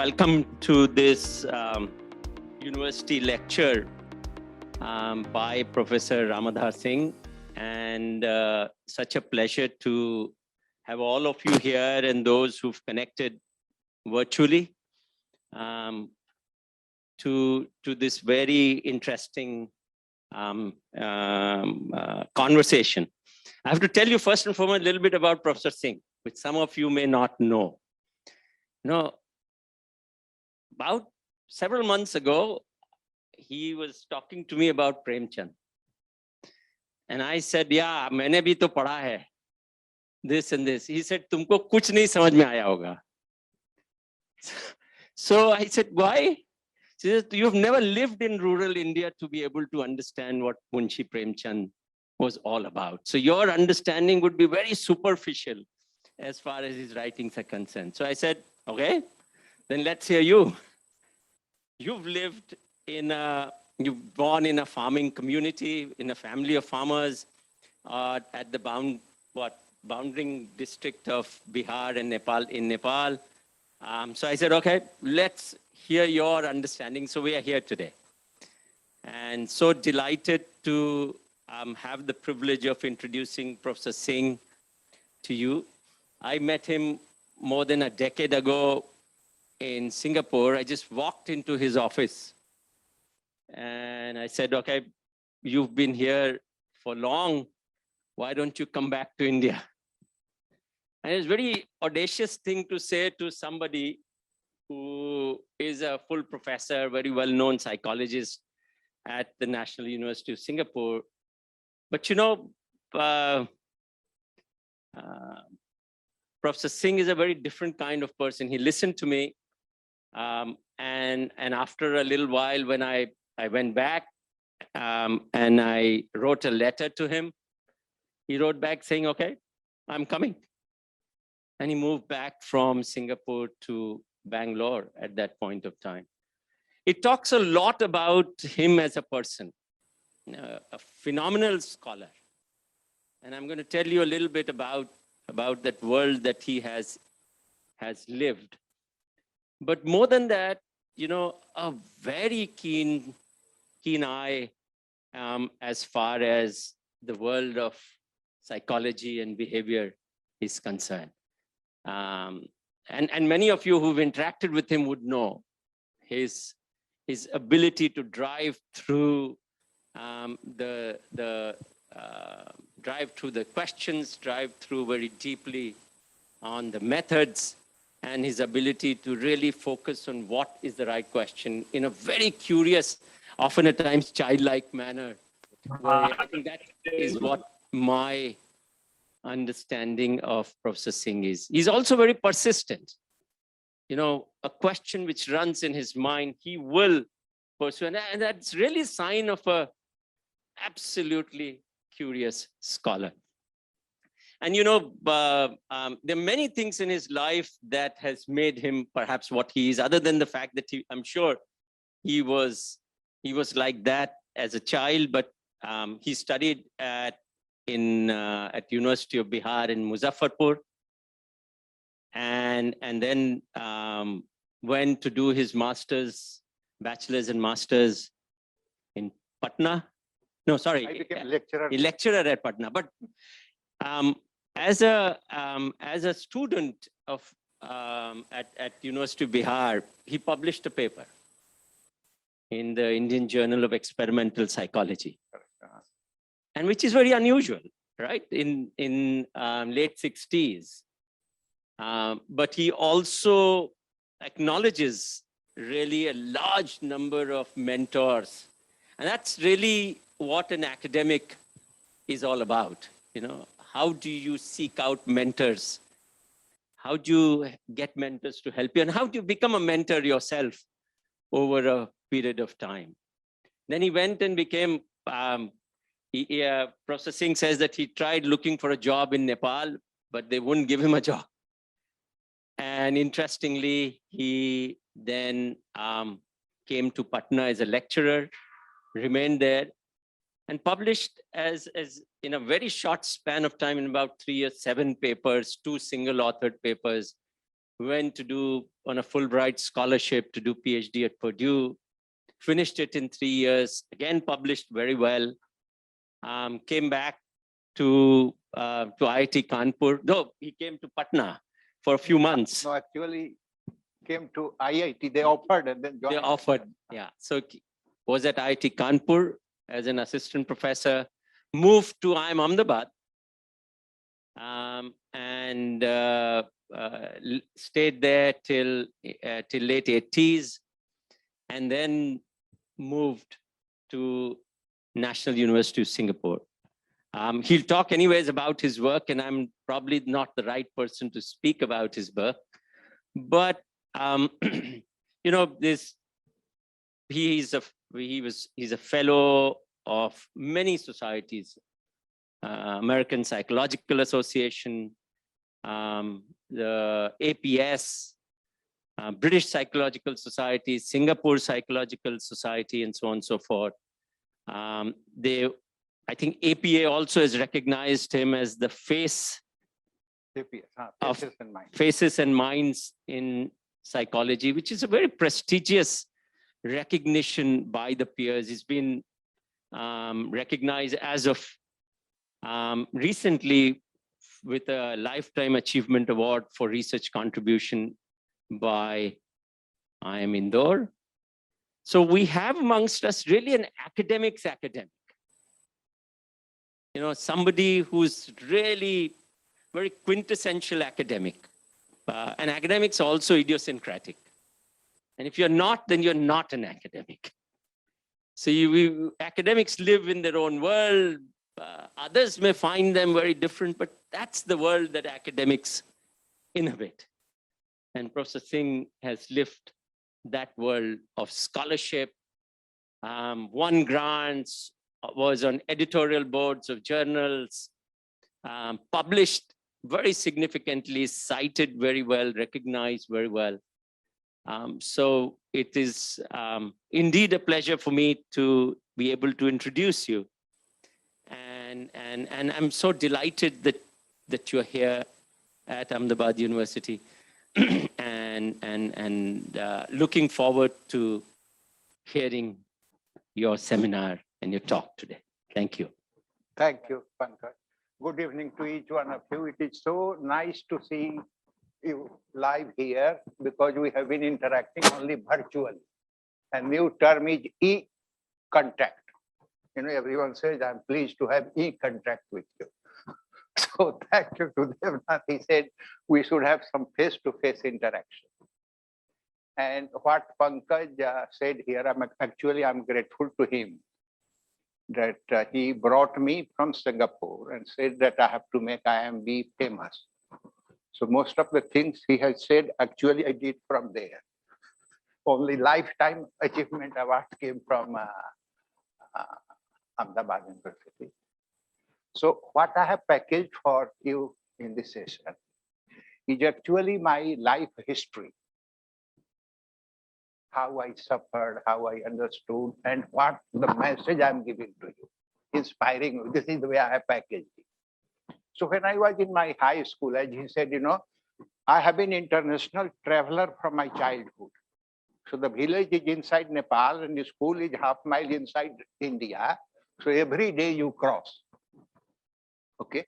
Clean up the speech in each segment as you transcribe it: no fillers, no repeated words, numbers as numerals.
welcome to this university lecture by Professor Ramadhar Singh, and such a pleasure to have all of you here and those who've connected virtually to this very interesting conversation. I have to tell you first and foremost a little bit about Professor Singh, which some of you may not know. About several months ago, he was talking to me about Premchand. And I said, yeah, मैंने भी तो पढ़ा है, this and this. He said, तुमको कुछ नहीं समझ में आया होगा. So I said, why? She said, you've never lived in rural India to be able to understand what Munshi Premchand was all about. So your understanding would be very superficial as far as his writings are concerned. So I said, okay, then let's hear you. You've lived you've born in a farming community, in a family of farmers at the bounding district of Bihar and Nepal, in Nepal. So I said, okay, let's hear your understanding. So we are here today. And so delighted to have the privilege of introducing Professor Singh to you. I met him more than a decade ago in Singapore. I just walked into his office and I said, okay, you've been here for long. Why don't you come back to India? And it's a very audacious thing to say to somebody who is a full professor, very well-known psychologist at the National University of Singapore. But you know, Professor Singh is a very different kind of person. He listened to me. And after a little while, when I went back and I wrote a letter to him, he wrote back saying, okay, I'm coming. And he moved back from Singapore to Bangalore at that point of time. It talks a lot about him as a person, a phenomenal scholar. And I'm going to tell you a little bit about that world that he has lived. But more than that, you know, a very keen eye as far as the world of psychology and behavior is concerned. And many of you who've interacted with him would know his ability to drive through the questions, drive through very deeply on the methods, and his ability to really focus on what is the right question in a very curious, often at times childlike manner. I think that is what my understanding of Professor Singh is. He's also very persistent. You know, a question which runs in his mind, he will pursue. And that's really a sign of a absolutely curious scholar. And you know, there are many things in his life that has made him perhaps what he is, other than the fact that I'm sure he was like that as a child, but he studied at University of Bihar in Muzaffarpur, and then went to do his bachelor's and master's in Patna. No, sorry, I became lecturer. A lecturer at Patna, but as a student of at University of Bihar, he published a paper in the Indian Journal of Experimental Psychology, and which is very unusual, right? In late 60s, but he also acknowledges really a large number of mentors, and that's really what an academic is all about. You know, how do you seek out mentors? How do you get mentors to help you? And how do you become a mentor yourself over a period of time? Then he went and became, Professor Singh says that he tried looking for a job in Nepal, but they wouldn't give him a job. And interestingly, he then came to Patna as a lecturer, remained there, and published as in a very short span of time, in about 3 years, 7 papers, 2 single-authored papers, went to do on a Fulbright scholarship to do PhD at Purdue, finished it in 3 years, again published very well, came back to IIT Kanpur. No, he came to Patna for a few months. No, actually came to IIT. They offered and then joined. They offered, yeah. So was at IIT Kanpur as an assistant professor, moved to IIM Ahmedabad, and stayed there till late 80s, and then moved to National University of Singapore. He'll talk anyways about his work, and I'm probably not the right person to speak about his work. But you know, he's a fellow of many societies, American Psychological Association, the APS, British Psychological Society, Singapore Psychological Society, and so on and so forth. I think APA also has recognized him as the face of Faces and Minds in Psychology, which is a very prestigious recognition by the peers. He's been recognized as of recently with a Lifetime Achievement Award for research contribution by IIM Indore. So we have amongst us really an academic's academic. You know, somebody who's really very quintessential academic. And academics are also idiosyncratic. And if you're not, then you're not an academic. So academics live in their own world. Others may find them very different, but that's the world that academics inhabit. And Professor Singh has lived that world of scholarship, won grants, was on editorial boards of journals, published very significantly, cited very well, recognized very well. So it is indeed a pleasure for me to be able to introduce you. And I'm so delighted that you're here at Ahmedabad University and looking forward to hearing your seminar and your talk today. Thank you. Thank you, Pankaj. Good evening to each one of you. It is so nice to see you live here because we have been interacting only virtually. And new term is e-contact. You know, everyone says, I'm pleased to have e-contact with you. So thank you to Devnath. He said we should have some face-to-face interaction. And what Pankaj said here, I'm grateful to him that he brought me from Singapore and said that I have to make IMB famous. So most of the things he has said, actually I did from there. Only Lifetime Achievement Award came from Ahmedabad University. So what I have packaged for you in this session is actually my life history. How I suffered, how I understood, and what the message I'm giving to you, inspiring you. This is the way I have packaged it. So when I was in my high school, as he said, you know, I have been international traveler from my childhood. So the village is inside Nepal and the school is half-mile inside India. So every day you cross. Okay.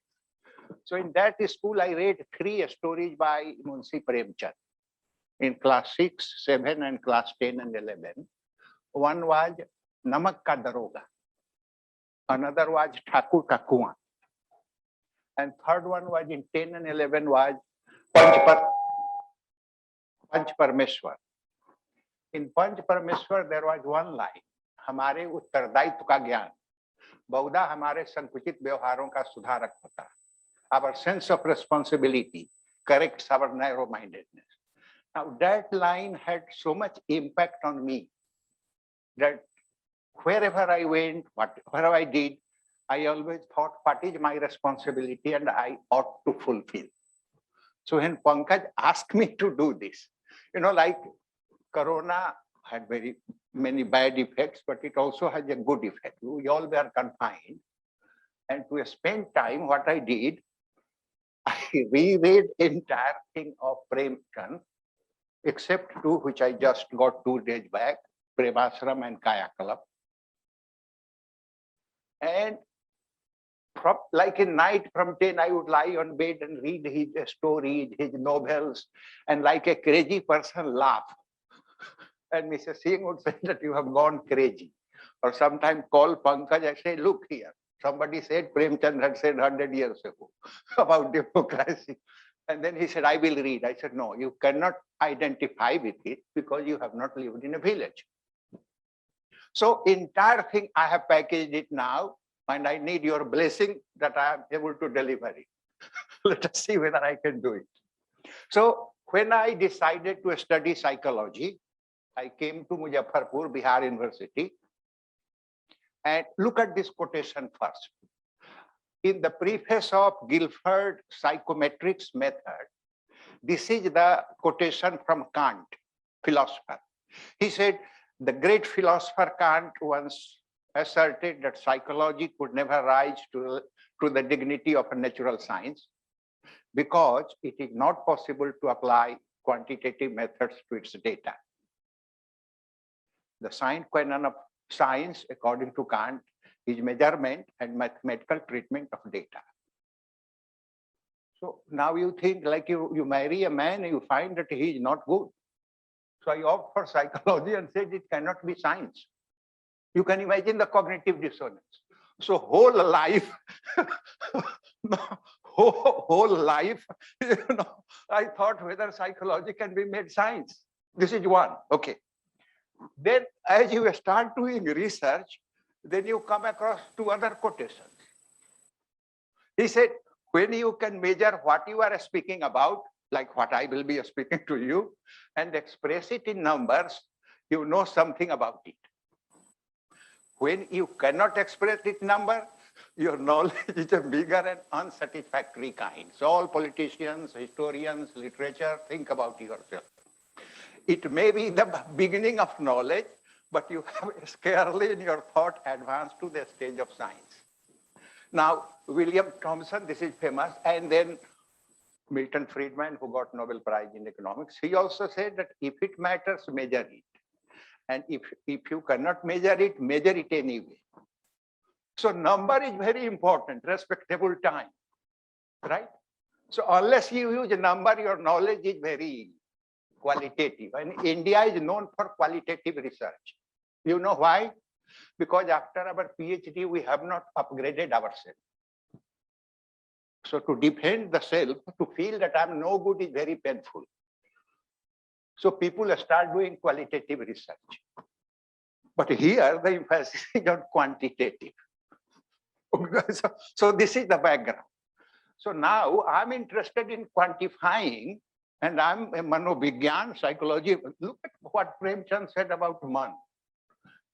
So in that school, I read 3 stories by Munshi Premchand. In class 6, 7, and class 10 and 11. One was Namak Ka Daroga. Another was Thakur Ka Kuan. And third one was in 10 and 11 was Panch Parmeshwar. In Panch Parmeshwar, there was one line. हमारे उत्तरदायित्व का ज्ञान बहुधा हमारे संकुचित व्यवहारों का सुधारक होता है. Our sense of responsibility corrects our narrow-mindedness. Now that line had so much impact on me that wherever I went, whatever I did, I always thought, what is my responsibility and I ought to fulfill. So when Pankaj asked me to do this, you know, like Corona had very many bad effects, but it also has a good effect. We all were confined. And to spend time, what I did, I reread entire thing of Premchand, except two which I just got 2 days back, Premashram and Kayakalam. And from like a night from 10, I would lie on bed and read his stories, his novels, and like a crazy person laugh. And Mrs. Singh would say that you have gone crazy. Or sometimes call Pankaj and say, look here, somebody said Premchand had said 100 years ago about democracy. And then he said, I will read. I said, no, you cannot identify with it because you have not lived in a village. So entire thing, I have packaged it now, and I need your blessing that I am able to deliver it. Let us see whether I can do it. So when I decided to study psychology, I came to Muzaffarpur, Bihar University. And look at this quotation first. In the preface of Guilford Psychometrics Method, this is the quotation from Kant, philosopher. He said, the great philosopher Kant once asserted that psychology could never rise to the dignity of a natural science because it is not possible to apply quantitative methods to its data. The sine qua non of science, according to Kant, is measurement and mathematical treatment of data. So now you think like you marry a man and you find that he is not good. So I opt for psychology and said it cannot be science. You can imagine the cognitive dissonance. So whole life, whole life, I thought whether psychology can be made science. This is one, okay. Then as you start doing research, then you come across 2 other quotations. He said, when you can measure what you are speaking about, like what I will be speaking to you, and express it in numbers, you know something about it. When you cannot express it in number, your knowledge is a bigger and unsatisfactory kind. So all politicians, historians, literature, think about yourself. It may be the beginning of knowledge, but you have scarcely in your thought advanced to the stage of science. Now, William Thomson, this is famous, and then Milton Friedman, who got Nobel Prize in economics, he also said that if it matters, measure it. And if you cannot measure it anyway. So number is very important, respectable time, right? So unless you use a number, your knowledge is very qualitative. And India is known for qualitative research. You know why? Because after our PhD, we have not upgraded ourselves. So to defend the self, to feel that I'm no good is very painful. So people start doing qualitative research. But here the emphasis is on quantitative. So this is the background. So now I'm interested in quantifying, and I'm a manovigyan, psychology. Look at what Premchand said about man.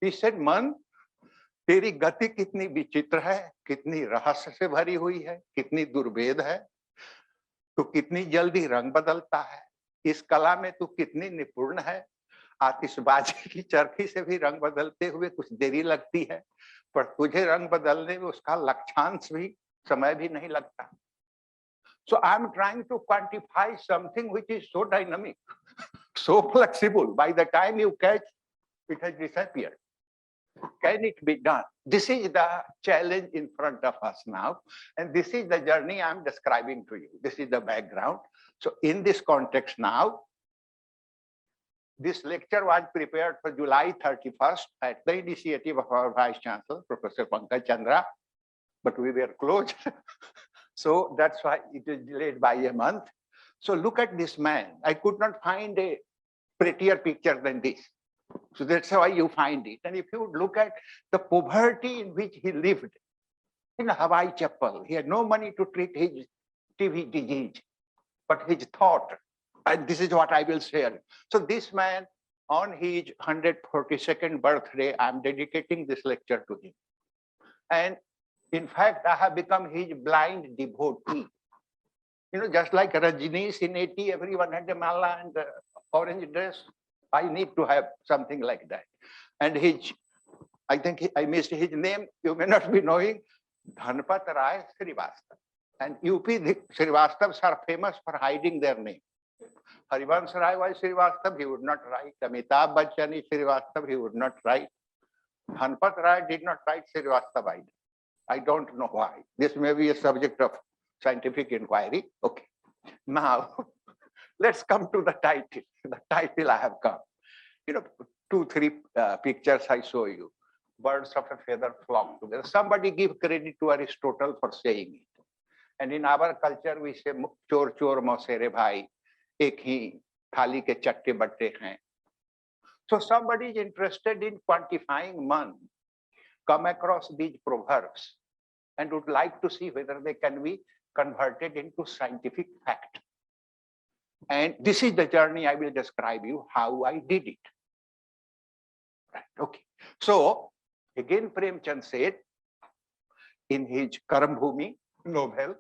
He said, man, तेरी गति कितनी विचित्र है, कितनी रहस्य से भरी हुई है, कितनी दुर्भेद है, तो कितनी जल्दी रंग बदलता है, इस कला में तू कितनी निपुण है, आतिशबाजी की चरखी से भी रंग बदलते हुए कुछ देरी लगती है, पर तुझे रंग बदलने में उसका लक्षांश भी समय भी नहीं लगता. So I'm trying to quantify something which is so dynamic, so flexible. By the time you catch, it has disappeared. Can it be done? This is the challenge in front of us now. And this is the journey I'm describing to you. This is the background. So in this context now, this lecture was prepared for July 31st at the initiative of our Vice Chancellor, Professor Pankaj Chandra, but we were closed. So that's why it is delayed by a month. So look at this man. I could not find a prettier picture than this. So that's why you find it. And if you look at the poverty in which he lived, in a Hawaii chapel, he had no money to treat his TB disease, but his thought, and this is what I will share. So this man, on his 142nd birthday, I'm dedicating this lecture to him. And in fact, I have become his blind devotee. You know, just like Rajneesh in 80, everyone had a mala and orange dress. I need to have something like that. And I think I missed his name. You may not be knowing, Dhanpat Rai Srivastava. And UP Srivastavs are famous for hiding their name. Harivansh Rai was Srivastav, he would not write. Amitabh Bachchan is Srivastav, he would not write. Hanpat Rai did not write Srivastav either. I don't know why. This may be a subject of scientific inquiry. Okay. Now, let's come to the title. The title I have come. You know, 2-3 pictures I show you. Birds of a feather flock together. Somebody give credit to Aristotle for saying it. And in our culture, we say, chor chor mausere bhai, ek hi thali ke chatte batte hain. So somebody is interested in quantifying man, come across these proverbs and would like to see whether they can be converted into scientific fact. And this is the journey I will describe you how I did it. Right, okay. So again, Premchand said in his Karam Bhumi novel,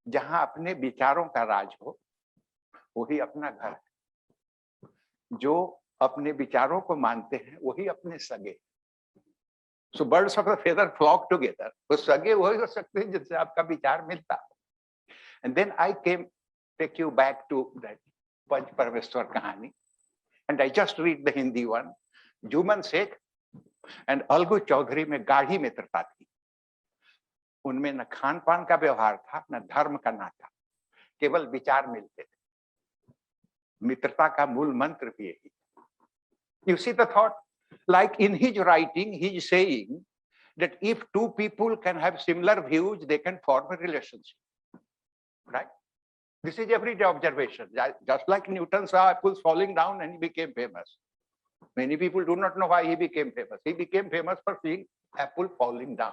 जहां अपने विचारों का राज हो वही अपना घर है, जो अपने विचारों को मानते हैं वही अपने सगे. So birds of a feather flock together. वो सगे वही हो सकते हैं जिनसे आपका विचार मिलता. And then I take you back to that Panch Parmeshwar kahani, and I just read the Hindi one. Juman Sheikh and Algu Chaudhary में गाढ़ी मित्रता थी. उनमें न खान पान का व्यवहार था, न धर्म का नाता, केवल विचार मिलते थे. मित्रता का मूल मंत्र भी यही. You see the thought? Like in his writing, he is saying that if two people can have similar views, they can form a relationship. Right? This is everyday observation. Just like Newton saw apples falling down and he became famous. Many people do not know why he became famous. He became famous for seeing apple falling down.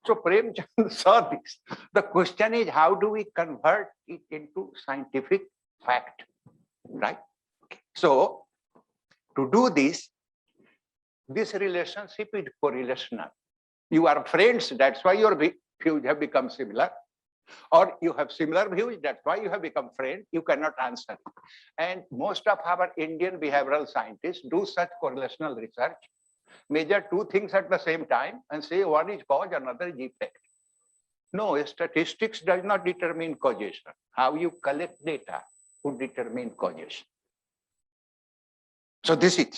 So Premchand saw this. The question is, how do we convert it into scientific fact? Right? So to do this, this relationship is correlational. You are friends, that's why your views have become similar. Or you have similar views, that's why you have become friends. You cannot answer. And most of our Indian behavioral scientists do such correlational research, measure two things at the same time and say one is cause, another is effect. No, statistics does not determine causation. How you collect data would determine causation. So this is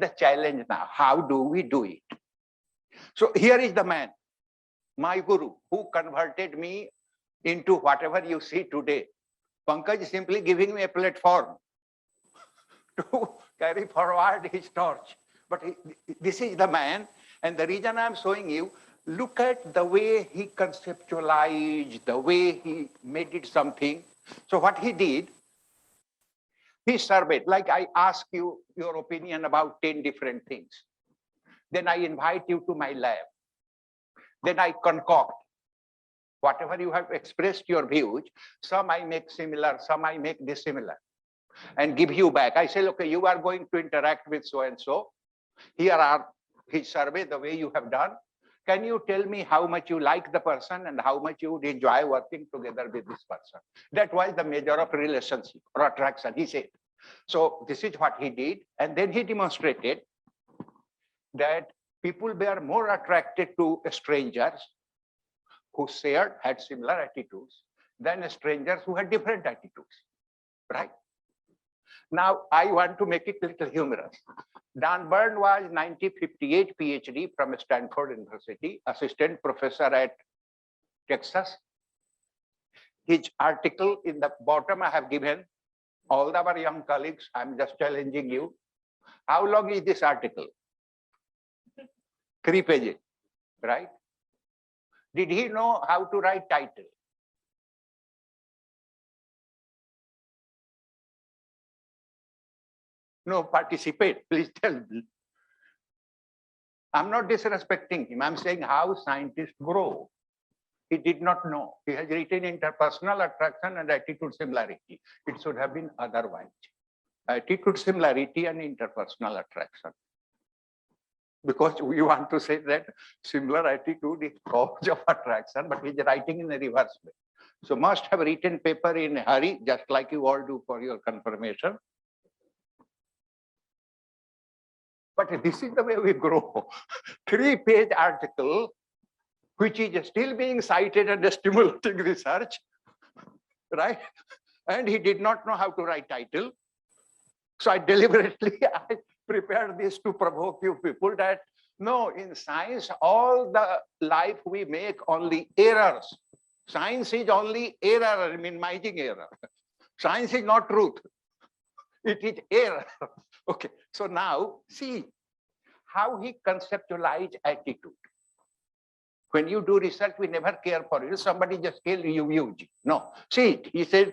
the challenge now. How do we do it? So here is the man, my guru, who converted me into whatever you see today. Pankaj is simply giving me a platform to carry forward his torch. But this is the man, and the reason I'm showing you, look at the way he conceptualized, the way he made it something. So what he did, he surveyed, like I ask you your opinion about 10 different things. Then I invite you to my lab. Then I concoct whatever you have expressed your views. Some I make similar, some I make dissimilar, and give you back. I say, okay, you are going to interact with so-and-so. Here are his survey, the way you have done. Can you tell me how much you like the person and how much you would enjoy working together with this person? That was the measure of relationship or attraction, he said. So this is what he did. And then he demonstrated that people were more attracted to strangers who had similar attitudes than strangers who had different attitudes, right? Now, I want to make it a little humorous. Dan Byrne was 1958 PhD from Stanford University, assistant professor at Texas. His article in the bottom I have given, all our young colleagues, I'm just challenging you. How long is this article? 3 pages, right? Did he know how to write title? No, participate, please tell me. I'm not disrespecting him. I'm saying how scientists grow. He did not know. He has written interpersonal attraction and attitude similarity. It should have been otherwise. Attitude similarity and interpersonal attraction. Because we want to say that similar attitude is cause of attraction, but he's writing in a reverse way. So must have written paper in a hurry, just like you all do for your confirmation. But this is the way we grow. 3-page article which is still being cited and stimulating research, right? And he did not know how to write title. So I deliberately I prepared this to provoke you people that no, in science, all the life we make only errors. Science is only error, minimizing error. Science is not truth. It is error. Okay, so now see how he conceptualized attitude. When you do research, we never care for it. Somebody just tell you use. No, see it. He said,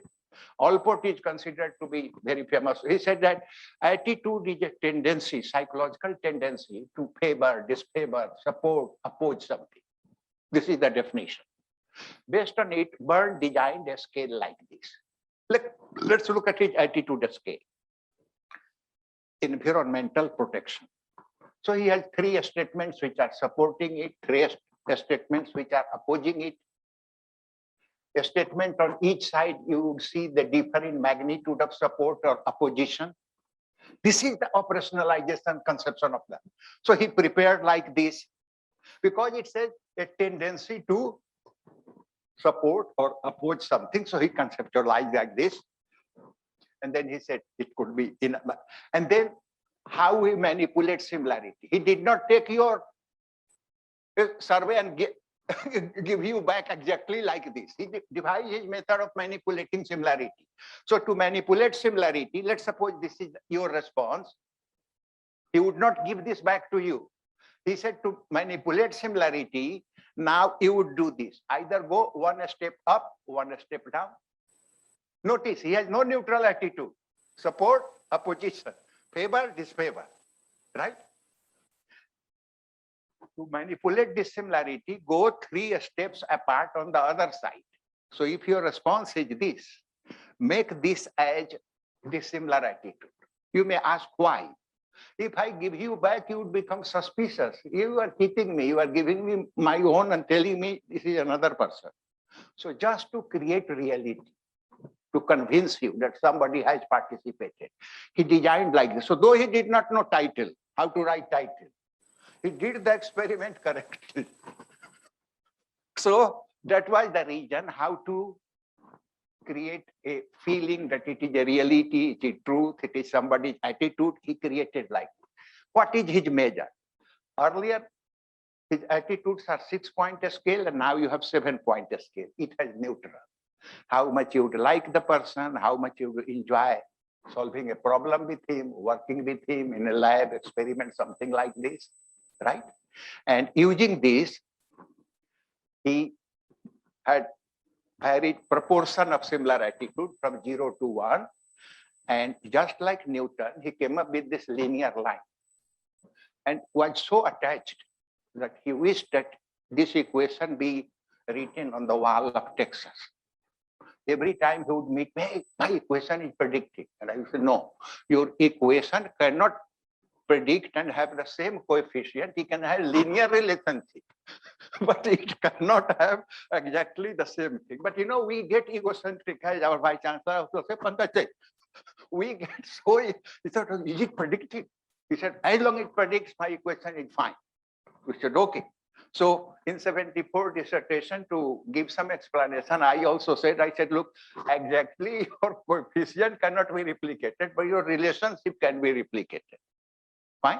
Alport is considered to be very famous. He said that attitude is a tendency, psychological tendency to favor, disfavor, support, oppose something. This is the definition. Based on it, Byrne designed a scale like this. Let's look at his attitude scale. Environmental protection. So he has three statements which are supporting it, three statements which are opposing it. A statement on each side, you would see the different magnitude of support or opposition. This is the operationalization conception of that. So he prepared like this because it says a tendency to support or oppose something. So he conceptualized like this. And then he said it could be in, and then how we manipulate similarity. He did not take your survey and give you back exactly like this. He devised his method of manipulating similarity. So to manipulate similarity, let's suppose this is your response. He would not give this back to you. He said to manipulate similarity, now you would do this. Either go one step up, one step down. Notice he has no neutral attitude. Support, opposition, favor, disfavor, right? To manipulate this similarity, go three steps apart on the other side. So if your response is this, make this as dissimilar attitude. You may ask why. If I give you back, you would become suspicious. You are cheating me. You are giving me my own and telling me this is another person. So just to create reality, to convince you that somebody has participated, he designed like this. So though he did not know title, how to write title, he did the experiment correctly. So that was the reason how to create a feeling that it is a reality, it is truth, it is somebody's attitude. He created like this. What is his measure? Earlier, his attitudes are 6-point scale, and now you have 7-point scale. It has neutral. How much you would like the person, how much you would enjoy solving a problem with him, working with him in a lab, experiment, something like this, right? And using this, he had varied proportion of similar attitude from 0 to 1. And just like Newton, he came up with this linear line and was so attached that he wished that this equation be written on the wall of Texas. Every time he would meet me, hey, my equation is predictive. And I would say, no, your equation cannot predict and have the same coefficient. It can have linear relationship, but it cannot have exactly the same thing. But you know, we get egocentric, as our vice chancellor also said, we get so, he said, is it predictive? He said, as long as it predicts, my equation is fine. We said, okay. So in 74 dissertation, to give some explanation, I also said, I said, look, exactly your coefficient cannot be replicated, but your relationship can be replicated. Fine.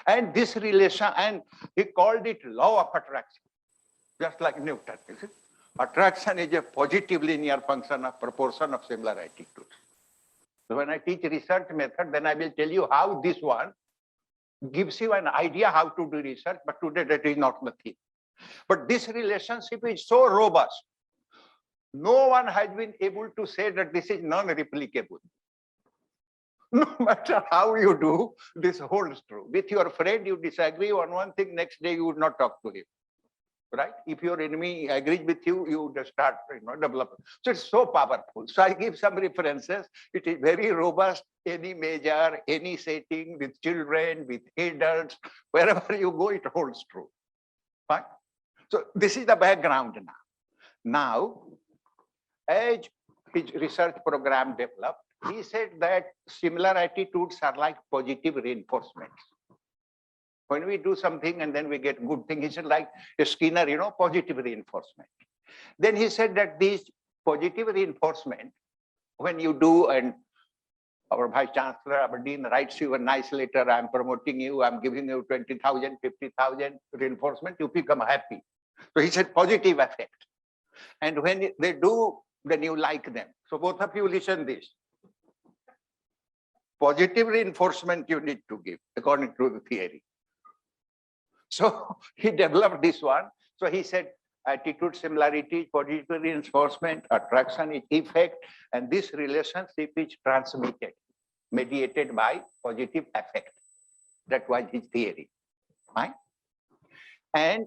And this relation, and he called it law of attraction, just like Newton. Attraction is a positive linear function of proportion of similar attitudes. So when I teach research method, then I will tell you how this one gives you an idea how to do research, but today that is not the theme. But this relationship is so robust. No one has been able to say that this is non-replicable. No matter how you do, this holds true. With your friend, you disagree on one thing, next day you would not talk to him. Right? If your enemy agrees with you, you would start developing. So it's so powerful. So I give some references. It is very robust. Any measure, any setting, with children, with adults, wherever you go, it holds true. Fine? So this is the background now. Now, as his research program developed, he said that similar attitudes are like positive reinforcements. When we do something and then we get good thing, he said like Skinner, positive reinforcement. Then he said that these positive reinforcement, when you do, and our Vice Chancellor, our Dean writes you a nice letter, I'm promoting you, I'm giving you 20,000, 50,000 reinforcement, you become happy. So he said positive effect. And when they do, then you like them. So both of you listen this. Positive reinforcement you need to give according to the theory. So he developed this one. So he said attitude similarity, positive reinforcement, attraction is effect, and this relationship is transmitted, mediated by positive affect. That was his theory. Right? And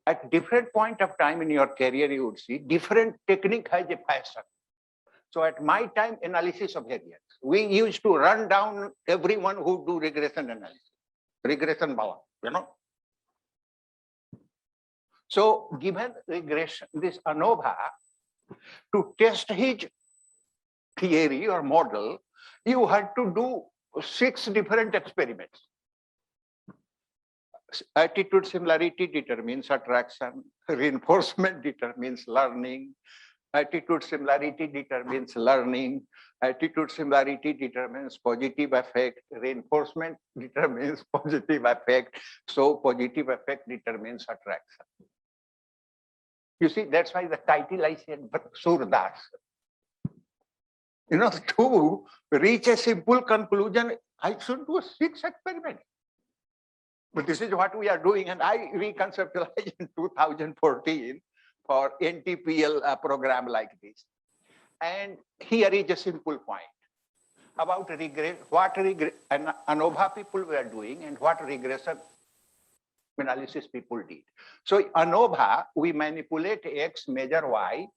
at different point of time in your career, you would see different technique has a fashion. So at my time, analysis of variance, we used to run down everyone who do regression analysis, regression power, So given regression, this ANOVA, to test his theory or model, you had to do 6 different experiments. Attitude similarity determines attraction, reinforcement determines learning, attitude similarity determines learning, attitude similarity determines positive effect, reinforcement determines positive effect, so positive effect determines attraction. You see, that's why the title I said, Surdas. To reach a simple conclusion, I should do 6 experiments. But this is what we are doing, and I reconceptualized in 2014 for NTPL program like this. And here is a simple point about what ANOVA people were doing and what regression analysis people did. So ANOVA, we manipulate X, measure Y,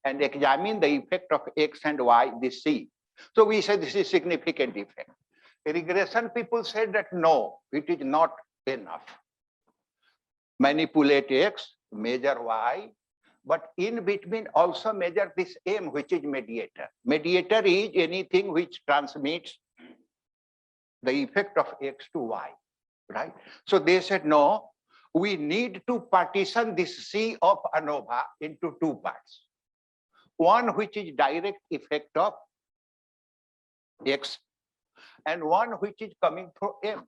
and examine the effect of X and Y, this C. So we say this is significant effect. Regression people said that no, it is not enough. Manipulate X, measure Y, but in between also measure this M, which is mediator. Mediator is anything which transmits the effect of X to Y, right? So they said, no, we need to partition this C of ANOVA into 2 parts. One which is direct effect of X, and one which is coming through M.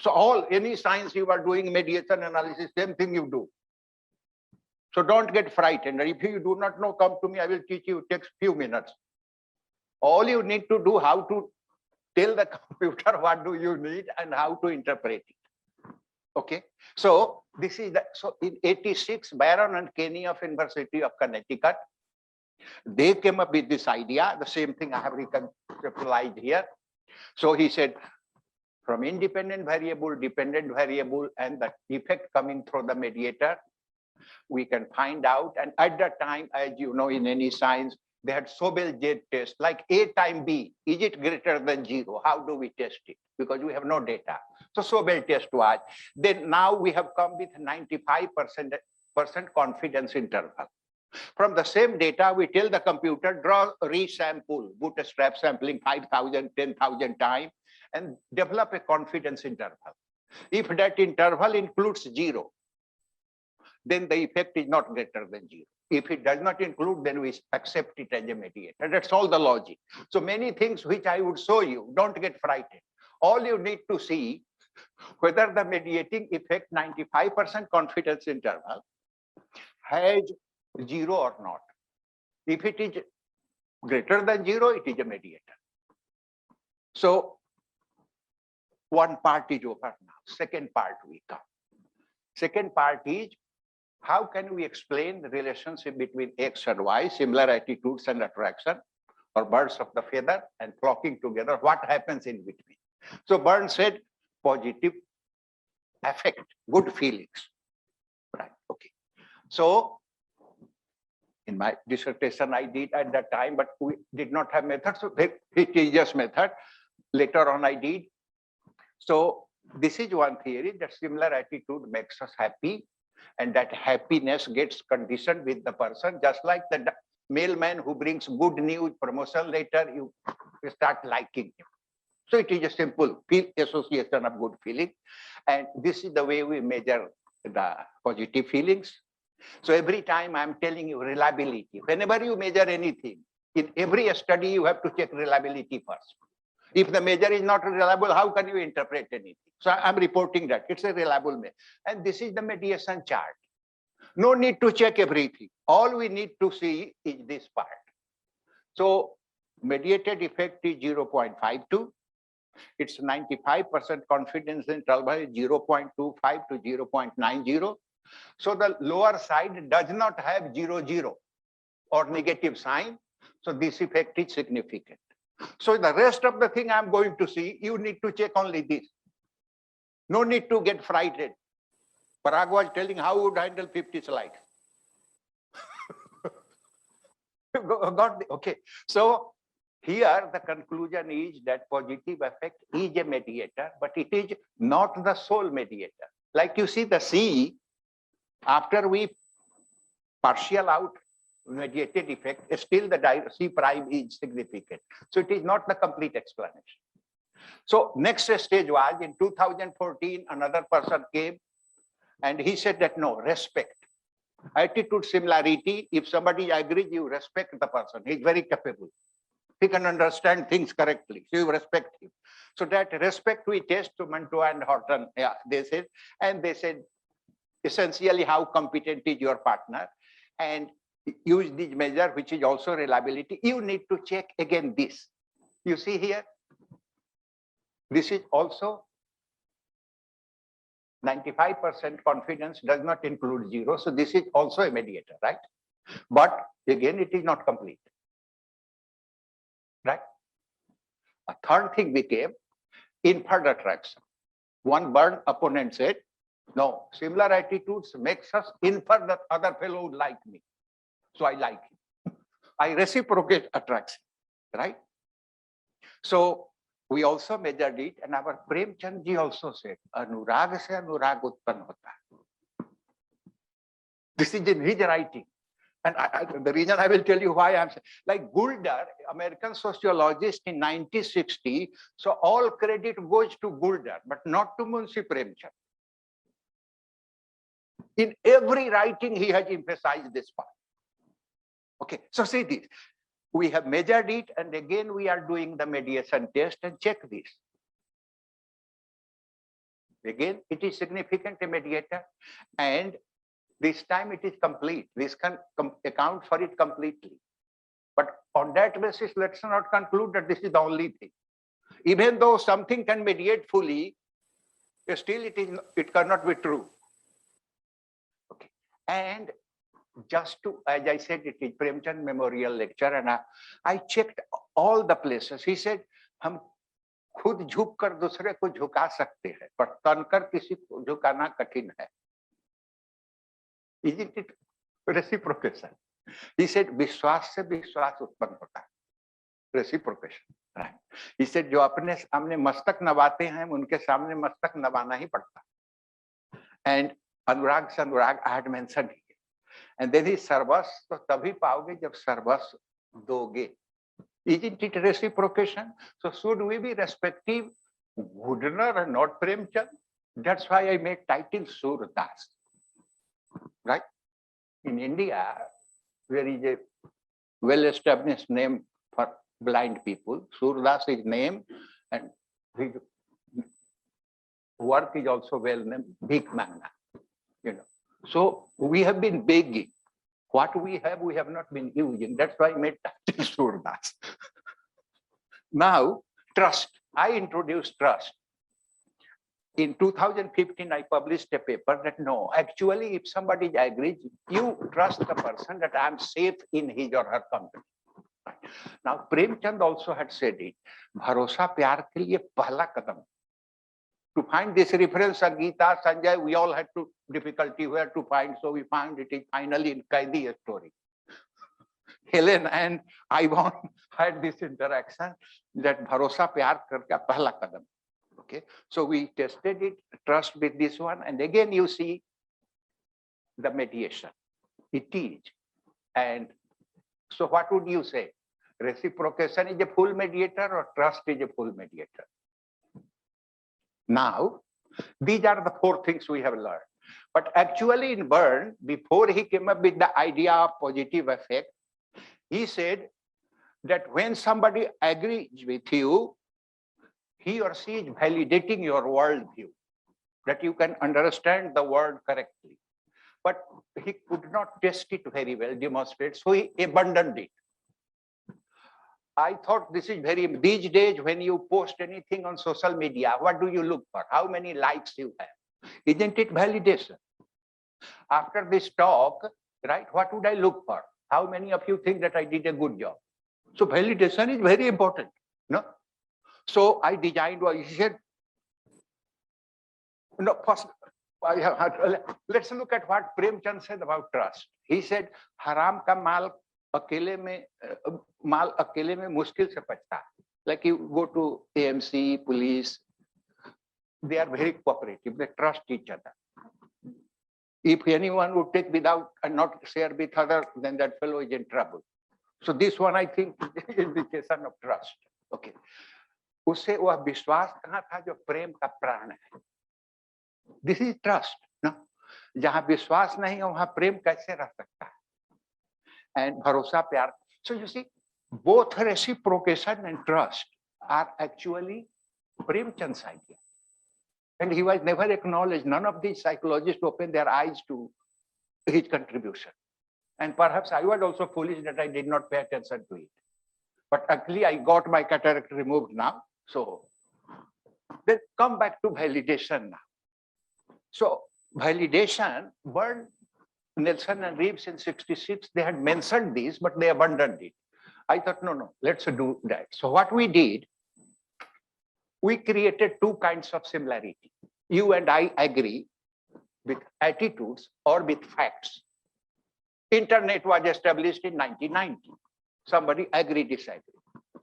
So any science you are doing, mediation analysis, same thing you do. So don't get frightened. If you do not know, come to me, I will teach you, it takes few minutes. All you need to do, how to tell the computer what do you need and how to interpret it. Okay, so this is so in 86, Barron and Kenny of University of Connecticut, they came up with this idea, the same thing I have reconceptualized here. So he said, from independent variable, dependent variable, and the effect coming through the mediator, we can find out. And at that time, as you know, in any science, they had Sobel-J test, like A times B, is it greater than 0? How do we test it? Because we have no data. So Sobel test was. Then now we have come with 95% confidence interval. From the same data, we tell the computer, draw a resample, bootstrap sampling 5,000, 10,000 times, and develop a confidence interval. If that interval includes 0, then the effect is not greater than 0. If it does not include, then we accept it as a mediator. That's all the logic. So many things which I would show you, don't get frightened. All you need to see whether the mediating effect 95% confidence interval has 0 or not. If it is greater than 0, it is a mediator. So one part is over now. Second part we come. Second part is, how can we explain the relationship between X and Y, similar attitudes and attraction, or birds of the feather and flocking together? What happens in between? So Burns said positive affect, good feelings. Right. Okay. So in my dissertation I did at that time, but we did not have methods. So it is just method. Later on I did. So this is one theory, that similar attitude makes us happy, and that happiness gets conditioned with the person, just like the mailman who brings good news, promotion letter, you start liking him. So it is a simple association of good feeling. And this is the way we measure the positive feelings. So every time I'm telling you reliability, whenever you measure anything, in every study, you have to check reliability first. If the measure is not reliable, how can you interpret anything? So I'm reporting that it's a reliable measure. And this is the mediation chart. No need to check everything. All we need to see is this part. So mediated effect is 0.52. It's 95% confidence interval, 0.25 to 0.90. So the lower side does not have 0, or negative sign. So this effect is significant. So the rest of the thing I'm going to see, you need to check only this. No need to get frightened. Parag was telling how would handle 50 slides. Okay. So here the conclusion is that positive effect is a mediator, but it is not the sole mediator. Like you see the C, after we partial out mediated effect, still the C prime is significant. So it is not the complete explanation. So next stage was in 2014, another person came and he said that no, respect. Attitude similarity, if somebody agrees, you respect the person. He's very capable. He can understand things correctly. So you respect him. So that respect we test to Mantua and Horton, they said, and they said essentially how competent is your partner, and use this measure, which is also reliability. You need to check again this. You see here, this is also 95% confidence does not include 0. So this is also a mediator, right? But again, it is not complete, right? A third thing became inferred attraction. One burned opponent said, no, similar attitudes makes us infer that other fellow would like me. So I like him. I reciprocate attraction, right? So we also measured it, and our Premchand ji also said, Anurag se Anurag utpan hota hai. This is in his writing. And the reason I will tell you why I'm saying, like Gulder, American sociologist in 1960, so all credit goes to Gulder, but not to Munshi Premchand. In every writing, he has emphasized this part. Okay, so see this. We have measured it, and again, we are doing the mediation test and check this. Again, it is significant a mediator, and this time it is complete. This can account for it completely. But on that basis, let's not conclude that this is the only thing. Even though something can mediate fully, still it cannot be true. Okay, and just to, as I said, it is Premchand Memorial Lecture, and I checked all the places. He said, हम खुद झुक कर दूसरे को झुका सकते हैं, पर तनकर किसी को झुकाना कठिन है. Isn't it reciprocation? He said, विश्वास से विश्वास उत्पन्न होता है. Reciprocation, right? He said, जो अपने सामने मस्तक नवाते हैं, उनके सामने मस्तक नवाना ही पड़ता. And अनुराग से अनुराग, I had mentioned it. And then he सर्वस तो तभी पाओगे जब सर्वस दोगे. Isn't it reciprocation? So should we be respective Gudner and not Premchand? That's why I made title Surdas. Right? In India, there is a well-established name for blind people. Surdas is name, and his work is also well named Bhik Mangna. So we have been begging. What we have not been using. That's why I made title Surdas. Now, trust. I introduced trust. In 2015, I published a paper that no, actually, if somebody agrees, you trust the person that I'm safe in his or her company. Now, Premchand also had said it. Bharosa pyar ke liye pehla kadam. To find this reference, Gita, Sanjay, we all had to difficulty where to find, so we found it is finally in Kaidi story. Helen and Ivan had this interaction that Bharosa pyar karka pehla kadam. Okay, so we tested it, trust with this one, and again you see the mediation. It is. And so what would you say? Reciprocation is a full mediator or trust is a full mediator. Now, these are the four things we have learned. But actually in Byrne, before he came up with the idea of positive affect, he said that when somebody agrees with you, he or she is validating your worldview, that you can understand the world correctly. But he could not test it very well, demonstrate, so he abandoned it. I thought this is these days when you post anything on social media, what do you look for? How many likes you have? Isn't it validation? After this talk, right, what would I look for? How many of you think that I did a good job? So validation is very important, no? So I designed what he said. No, first, let's look at what Premchand said about trust. He said, haram ka mal akele mein mushkil se bachta hai. Like you go to AMC, police, they are very cooperative, they trust each other. If anyone would take without and not share with other, then that fellow is in trouble. So this one, I think, is indication of trust. Okay. उससे वह विश्वास कहाँ था जो प्रेम का प्राण है. This is trust. No? जहाँ विश्वास नहीं है वहाँ प्रेम कैसे रह सकता है? And भरोसा प्यार. So you see, both reciprocation and trust are actually Premchand's idea. And he was never acknowledged. None of these psychologists opened their eyes to his contribution. And perhaps I was also foolish that I did not pay attention to it. But actually, I got my cataract removed now. So let's come back to validation now. So validation, Byrne, Nelson and Reeves in '66, they had mentioned this, but they abandoned it. I thought, no, let's do that. So what we did, we created two kinds of similarity. You and I agree with attitudes or with facts. Internet was established in 1990. Somebody agree, disagree.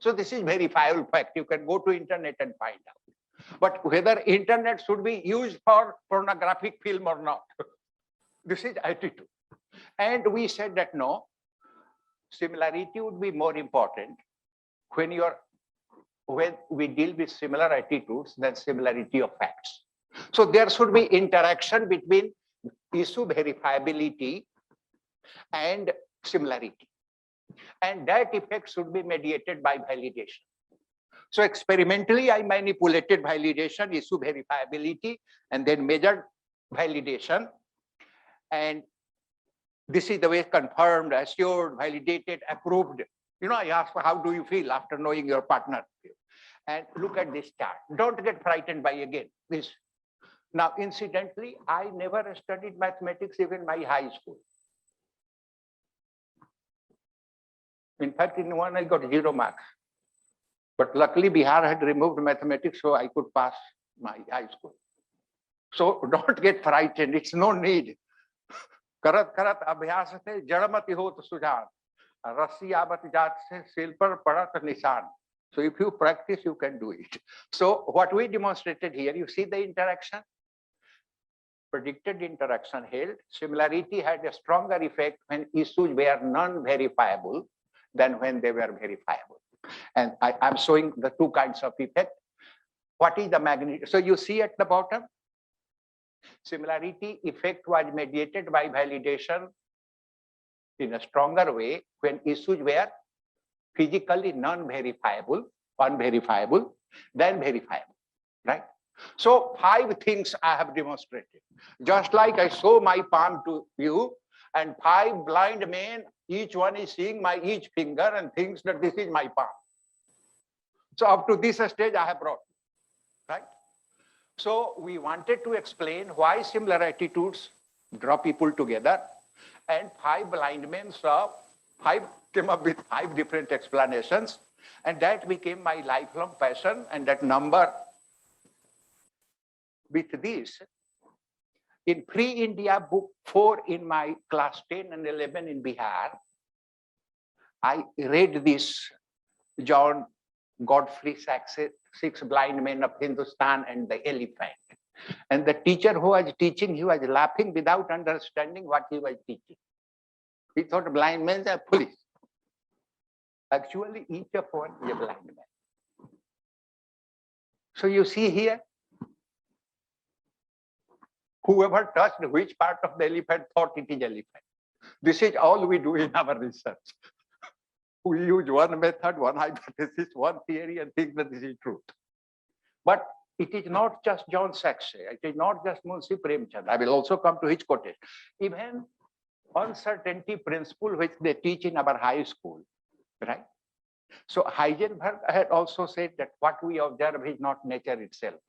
So this is verifiable fact. You can go to internet and find out. But whether internet should be used for pornographic film or not, this is attitude. And we said that no, similarity would be more important when we deal with similar attitudes than similarity of facts. So there should be interaction between issue verifiability and similarity. And that effect should be mediated by validation. So experimentally, I manipulated validation, issue verifiability, and then measured validation. And this is the way confirmed, assured, validated, approved. You know, I asked, how do you feel after knowing your partner? And look at this chart. Don't get frightened by again this. Now, incidentally, I never studied mathematics even in my high school. In fact, in one I got 0 marks. But luckily, Bihar had removed mathematics, so I could pass my high school. So don't get frightened. It's no need. करत करत अभ्यास से जड़मति होत सुजान रस्सी आवत जात से सिल पर पड़त निशान. So if you practice, you can do it. So what we demonstrated here, you see the interaction. Predicted interaction held. Similarity had a stronger effect when issues were non-verifiable than when they were verifiable. And I'm showing the two kinds of effect. What is the magnitude? So you see at the bottom, similarity effect was mediated by validation in a stronger way when issues were physically non-verifiable, unverifiable, than verifiable, right? So 5 things I have demonstrated. Just like I show my palm to you, and 5 blind men, each one is seeing my each finger and thinks that this is my palm. So up to this stage I have brought, right? So we wanted to explain why similar attitudes draw people together, and 5 blind men came up with 5 different explanations, and that became my lifelong passion. And that number with this, in Free India book 4 in my class 10 and 11 in Bihar, I read this John Godfrey Sachs, 6 Blind Men of Hindustan and the Elephant. And the teacher who was teaching, he was laughing without understanding what he was teaching. He thought blind men are police. Actually, each of one is a blind man. So you see here, whoever touched which part of the elephant thought it is elephant. This is all we do in our research. We use one method, one hypothesis, one theory, and think that this is truth. But it is not just John Saxe. It is not just Munshi Premchand. I will also come to his quotation. Even uncertainty principle, which they teach in our high school, right? So Heisenberg had also said that what we observe is not nature itself,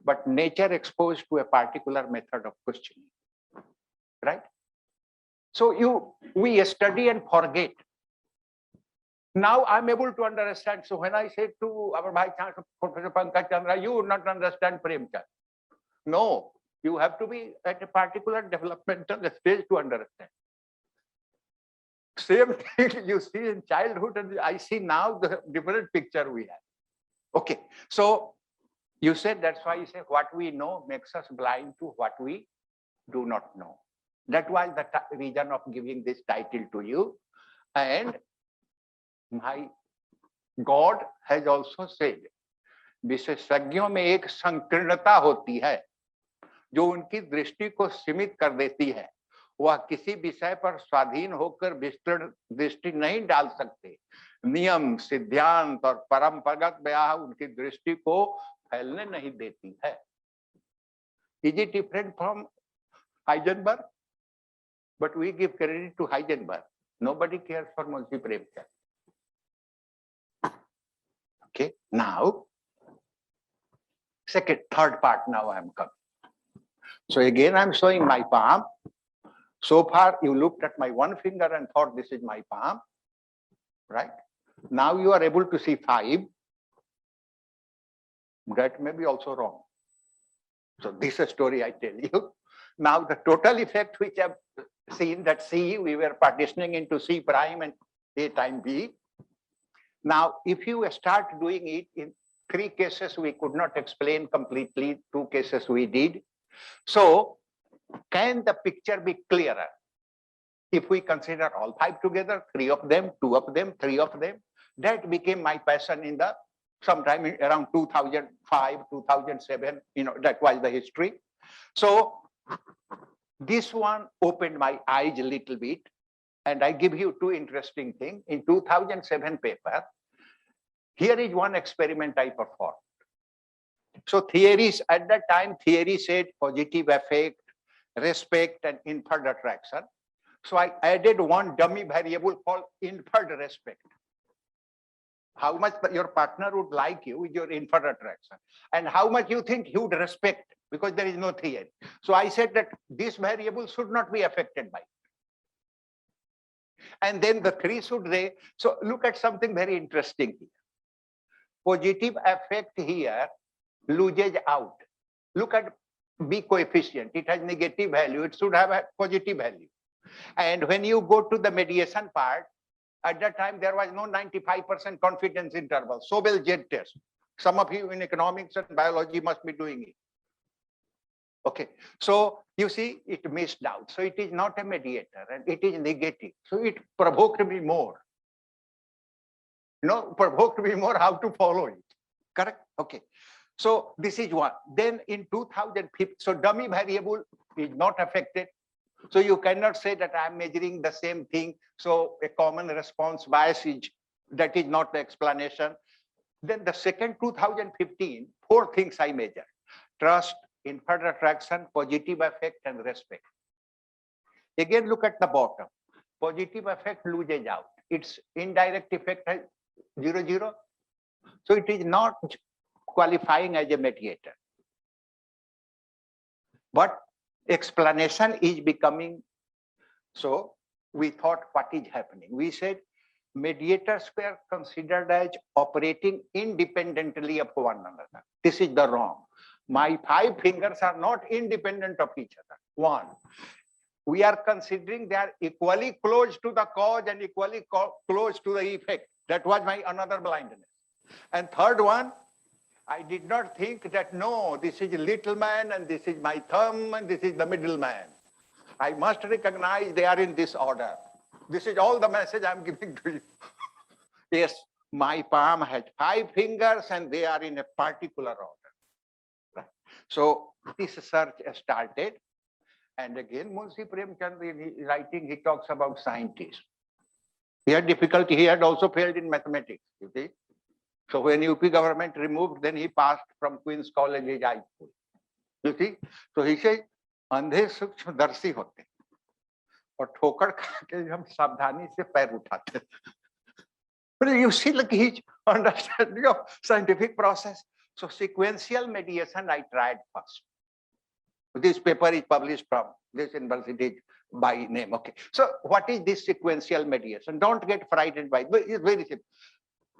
but nature exposed to a particular method of questioning, right? So we study and forget. Now I'm able to understand. So when I said to our Vice Chancellor, Professor Pankaj Chandra, you would not understand Premchand. No, you have to be at a particular developmental stage to understand. Same thing you see in childhood, and I see now the different picture we have. Okay, so you said that's why you say what we know makes us blind to what we do not know. That was the reason of giving this title to you. And my God has also said, विशेषज्ञों में एक संकीर्णता होती है जो उनकी दृष्टि को सीमित कर देती है. वह किसी विषय पर स्वाधीन होकर विस्तृत दृष्टि नहीं डाल सकते. नियम, सिद्धांत और परंपरागत ब्याह उनकी दृष्टि को फैलने नहीं देती है. Is it different from Heisenberg? But we give credit to Heisenberg. Nobody cares for Munshi Premchand. Okay, now, third part now I am coming. So again, I'm showing my palm. So far, you looked at my one finger and thought this is my palm, right? Now you are able to see 5. That may be also wrong. So this is a story I tell you. Now the total effect which I've seen, that C, we were partitioning into C prime and A time B. Now, if you start doing it in 3 cases, we could not explain completely. 2 cases we did. So can the picture be clearer if we consider all 5 together, 3 of them, 2 of them, 3 of them? That became my passion in the sometime around 2005, 2007, that was the history. So this one opened my eyes a little bit, and I give you 2 interesting things. In 2007 paper, here is one experiment I performed. So theories, at that time, theory said positive affect, respect, and inferred attraction. So I added one dummy variable called inferred respect. How much your partner would like you with your inferred attraction, and how much you think he would respect, because there is no theory. So I said that this variable should not be affected by it. And then the 3 should they. So look at something very interesting here. Positive affect here loses out. Look at B coefficient. It has negative value. It should have a positive value. And when you go to the mediation part, at that time, there was no 95% confidence interval. Sobel Z test. Some of you in economics and biology must be doing it. Okay. So you see, it missed out. So it is not a mediator, and it is negative. So it provoked me more. Provoked me more how to follow it. Correct? Okay. So this is one. Then in 2015, so dummy variable is not affected. So you cannot say that I am measuring the same thing. So a common response bias that is not the explanation. Then the second 2015, 4 things I measured: trust, inferred attraction, positive affect, and respect. Again, look at the bottom. Positive affect loses out. Its indirect effect has 0, 0. So it is not qualifying as a mediator. But explanation is becoming. So we thought, what is happening? We said mediators were considered as operating independently of one another. This is the wrong. My 5 fingers are not independent of each other. 1, we are considering they are equally close to the cause and equally close to the effect. That was my another blindness. And third one, I did not think that, no, this is a little man and this is my thumb and this is the middle man. I must recognize they are in this order. This is all the message I'm giving to you. Yes, my palm has 5 fingers and they are in a particular order. Right? So this search started. And again, Munshi Premchand, in his writing, he talks about scientists. He had difficulty. He had also failed in mathematics, you see. So when UP government removed, then he passed from Queen's College high school. You see? So he says, अंधे सूक्ष्मदर्शी होते और ठोकर खा के हम सावधानी से पैर उठाते. But you see, like his understanding of scientific process. So sequential mediation I tried first. This paper is published from this university by name. Okay. So what is this sequential mediation? Don't get frightened by it. It's very simple.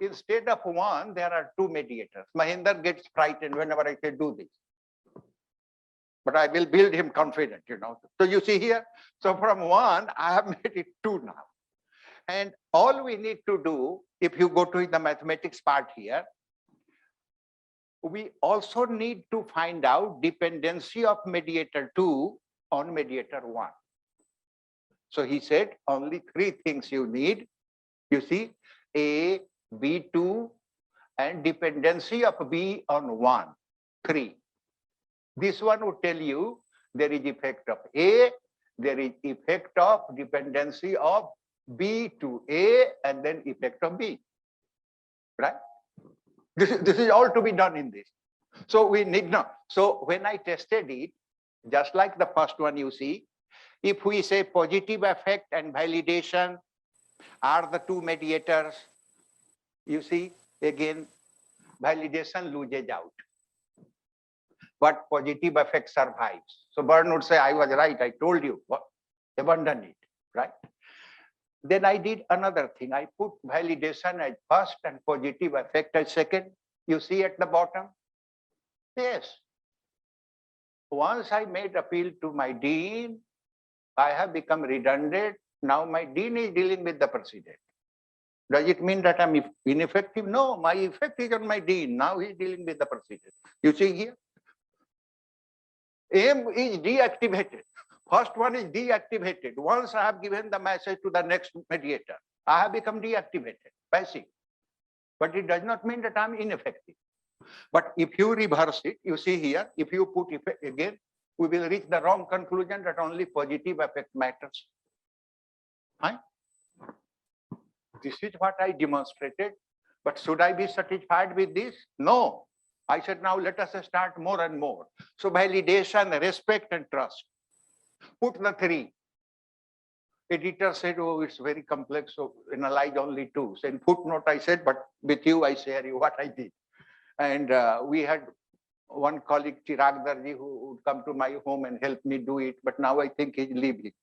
Instead of one, there are 2 mediators. Mahinder gets frightened whenever I say do this. But I will build him confident, you know. So you see here, so from 1, I have made it 2 now. And all we need to do, if you go to the mathematics part here, we also need to find out dependency of mediator 2 on mediator 1. So he said only 3 things you need. You see, A, B2, and dependency of B on 1, 3. This one would tell you there is effect of A, there is effect of dependency of B to A, and then effect of B. Right? This is all to be done in this. So we need not. So when I tested it, just like the first one you see, if we say positive effect and validation are the 2 mediators, you see, again, validation loses out. But positive effect survives. So Byrne would say, I was right, I told you, abandon it, right? Then I did another thing. I put validation as first and positive effect as second. You see at the bottom? Yes. Once I made appeal to my dean, I have become redundant. Now my dean is dealing with the president. Does it mean that I'm ineffective? No, my effect is on my dean. Now he's dealing with the president. You see here? M is deactivated. First one is deactivated. Once I have given the message to the next mediator, I have become deactivated, passive. But it does not mean that I'm ineffective. But if you reverse it, you see here, if you put effect again, we will reach the wrong conclusion that only positive effect matters. Right? This is what I demonstrated. But should I be satisfied with this? No. I said, now let us start more and more. So validation, respect, and trust. Put the 3. Editor said, oh, it's very complex, so analyze only 2. So in footnote, I said, but with you, I share you what I did. And we had one colleague, Chirag Darji, who would come to my home and help me do it. But now I think he's leaving.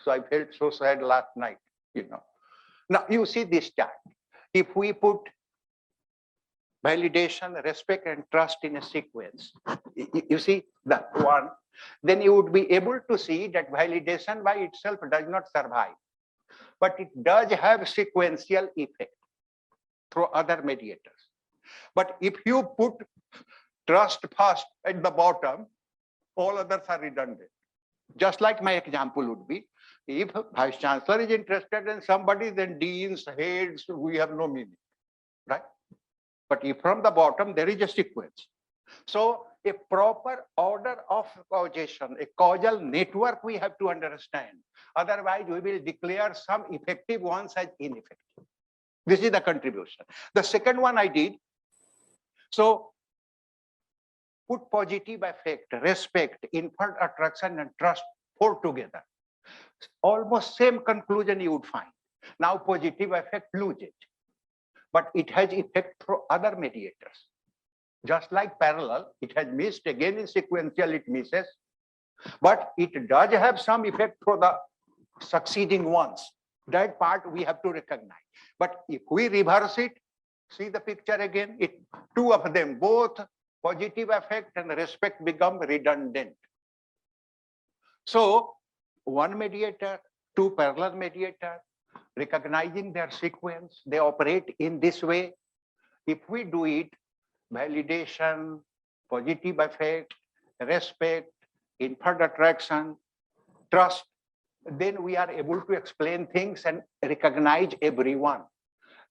So I felt so sad last night, you know. Now you see this chart. If we put validation, respect, and trust in a sequence, you see that one, then you would be able to see that validation by itself does not survive, but it does have sequential effect through other mediators. But if you put trust first at the bottom, all others are redundant. Just like my example would be, if Vice Chancellor is interested in somebody, then deans, heads, we have no meaning, right? But if from the bottom, there is a sequence. So a proper order of causation, a causal network we have to understand. Otherwise, we will declare some effective ones as ineffective. This is the contribution. The second one I did. So put positive effect, respect, inferred attraction, and trust 4 together. Almost same conclusion you would find. Now positive effect loses, but it has effect through other mediators. Just like parallel, it has missed again in sequential, it misses, but it does have some effect through the succeeding ones. That part we have to recognize. But if we reverse it, see the picture again, 2 of them, both positive effect and respect become redundant. So 1 mediator, 2 parallel mediator, recognizing their sequence, they operate in this way. If we do it, validation, positive effect, respect, inferred attraction, trust, then we are able to explain things and recognize everyone.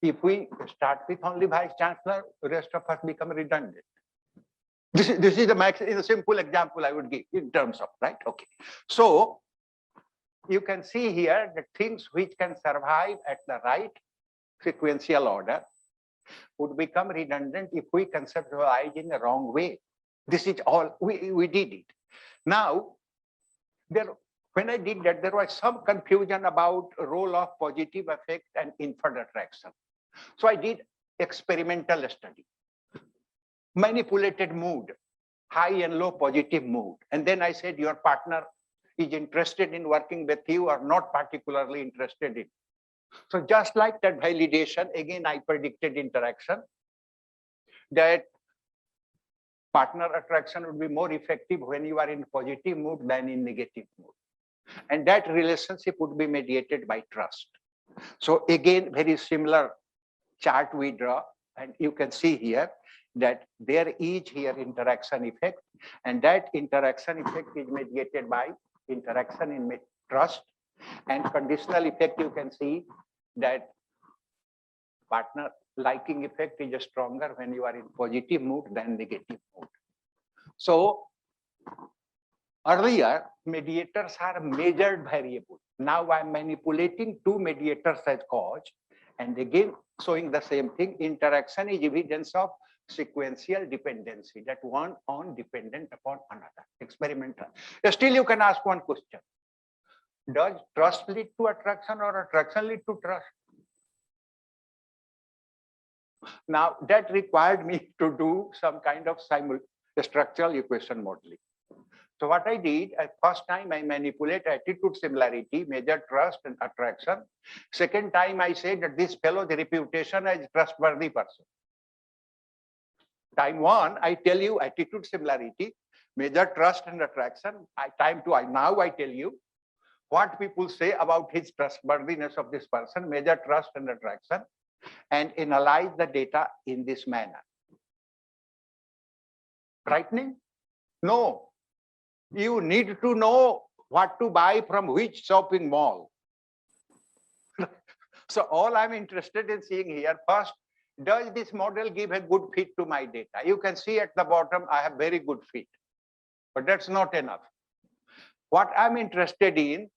If we start with only vice chancellor, the rest of us become redundant. This is a simple example I would give in terms of, right? Okay. So you can see here the things which can survive at the right sequential order would become redundant if we conceptualize in the wrong way. This is all, we did it. Now, when I did that, there was some confusion about role of positive effect and inferred attraction. So I did experimental study. Manipulated mood, high and low positive mood. And then I said, your partner is interested in working with you or not particularly interested in. So just like that validation, again, I predicted interaction, that partner attraction would be more effective when you are in positive mood than in negative mood. And that relationship would be mediated by trust. So again, very similar chart we draw, and you can see here that there is here interaction effect, and that interaction effect is mediated by interaction in trust. And conditional effect, you can see that partner liking effect is stronger when you are in positive mood than negative mood. So earlier, mediators are measured variable. Now I'm manipulating two mediators as cause, and again showing the same thing. Interaction is evidence of sequential dependency, that one on dependent upon another. Experimental. Still, you can ask one question. Does trust lead to attraction or attraction lead to trust? Now, that required me to do some kind of structural equation modeling. So what I did, first time I manipulate attitude similarity, measure trust and attraction. Second time I said that this fellow's reputation as trustworthy person. Time one, I tell you attitude similarity, measure trust and attraction. Time two, now I tell you what people say about his trustworthiness of this person, measure trust and attraction, and analyze the data in this manner. Frightening? No. You need to know what to buy from which shopping mall. So all I'm interested in seeing here, first, does this model give a good fit to my data? You can see at the bottom, I have very good fit, but that's not enough. What I'm interested in,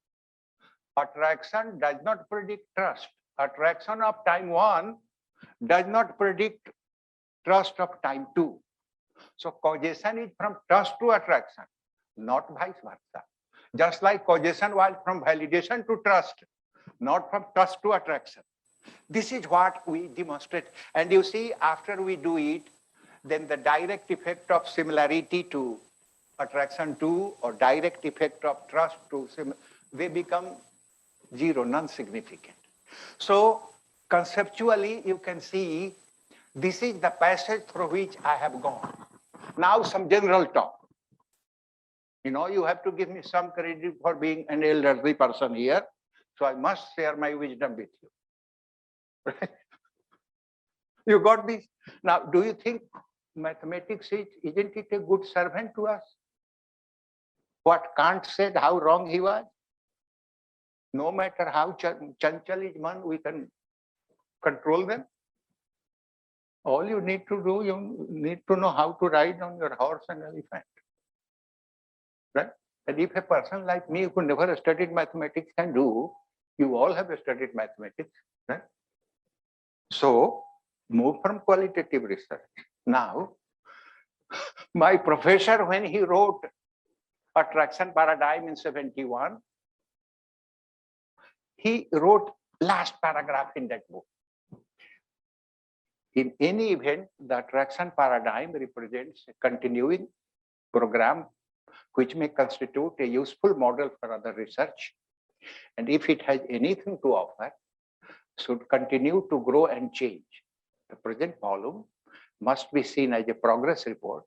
attraction does not predict trust. Attraction of time one does not predict trust of time two. So causation is from trust to attraction, not vice versa. Just like causation was from validation to trust, not from trust to attraction. This is what we demonstrate. And you see, after we do it, then the direct effect of similarity to attraction to, or direct effect of trust to, they become zero, non-significant. So conceptually, you can see this is the passage through which I have gone. Now some general talk. You know, you have to give me some credit for being an elderly person here. So I must share my wisdom with you. Right? You got this? Now, do you think mathematics isn't it a good servant to us? What Kant said, how wrong he was? No matter how chanchal is one, we can control them. All you need to do, you need to know how to ride on your horse and elephant. Right? And if a person like me who never studied mathematics can do, you all have studied mathematics, right? So move from qualitative research. Now, my professor, when he wrote Attraction Paradigm in 71, he wrote last paragraph in that book. In any event, the attraction paradigm represents a continuing program which may constitute a useful model for other research. And if it has anything to offer, should continue to grow and change. The present volume must be seen as a progress report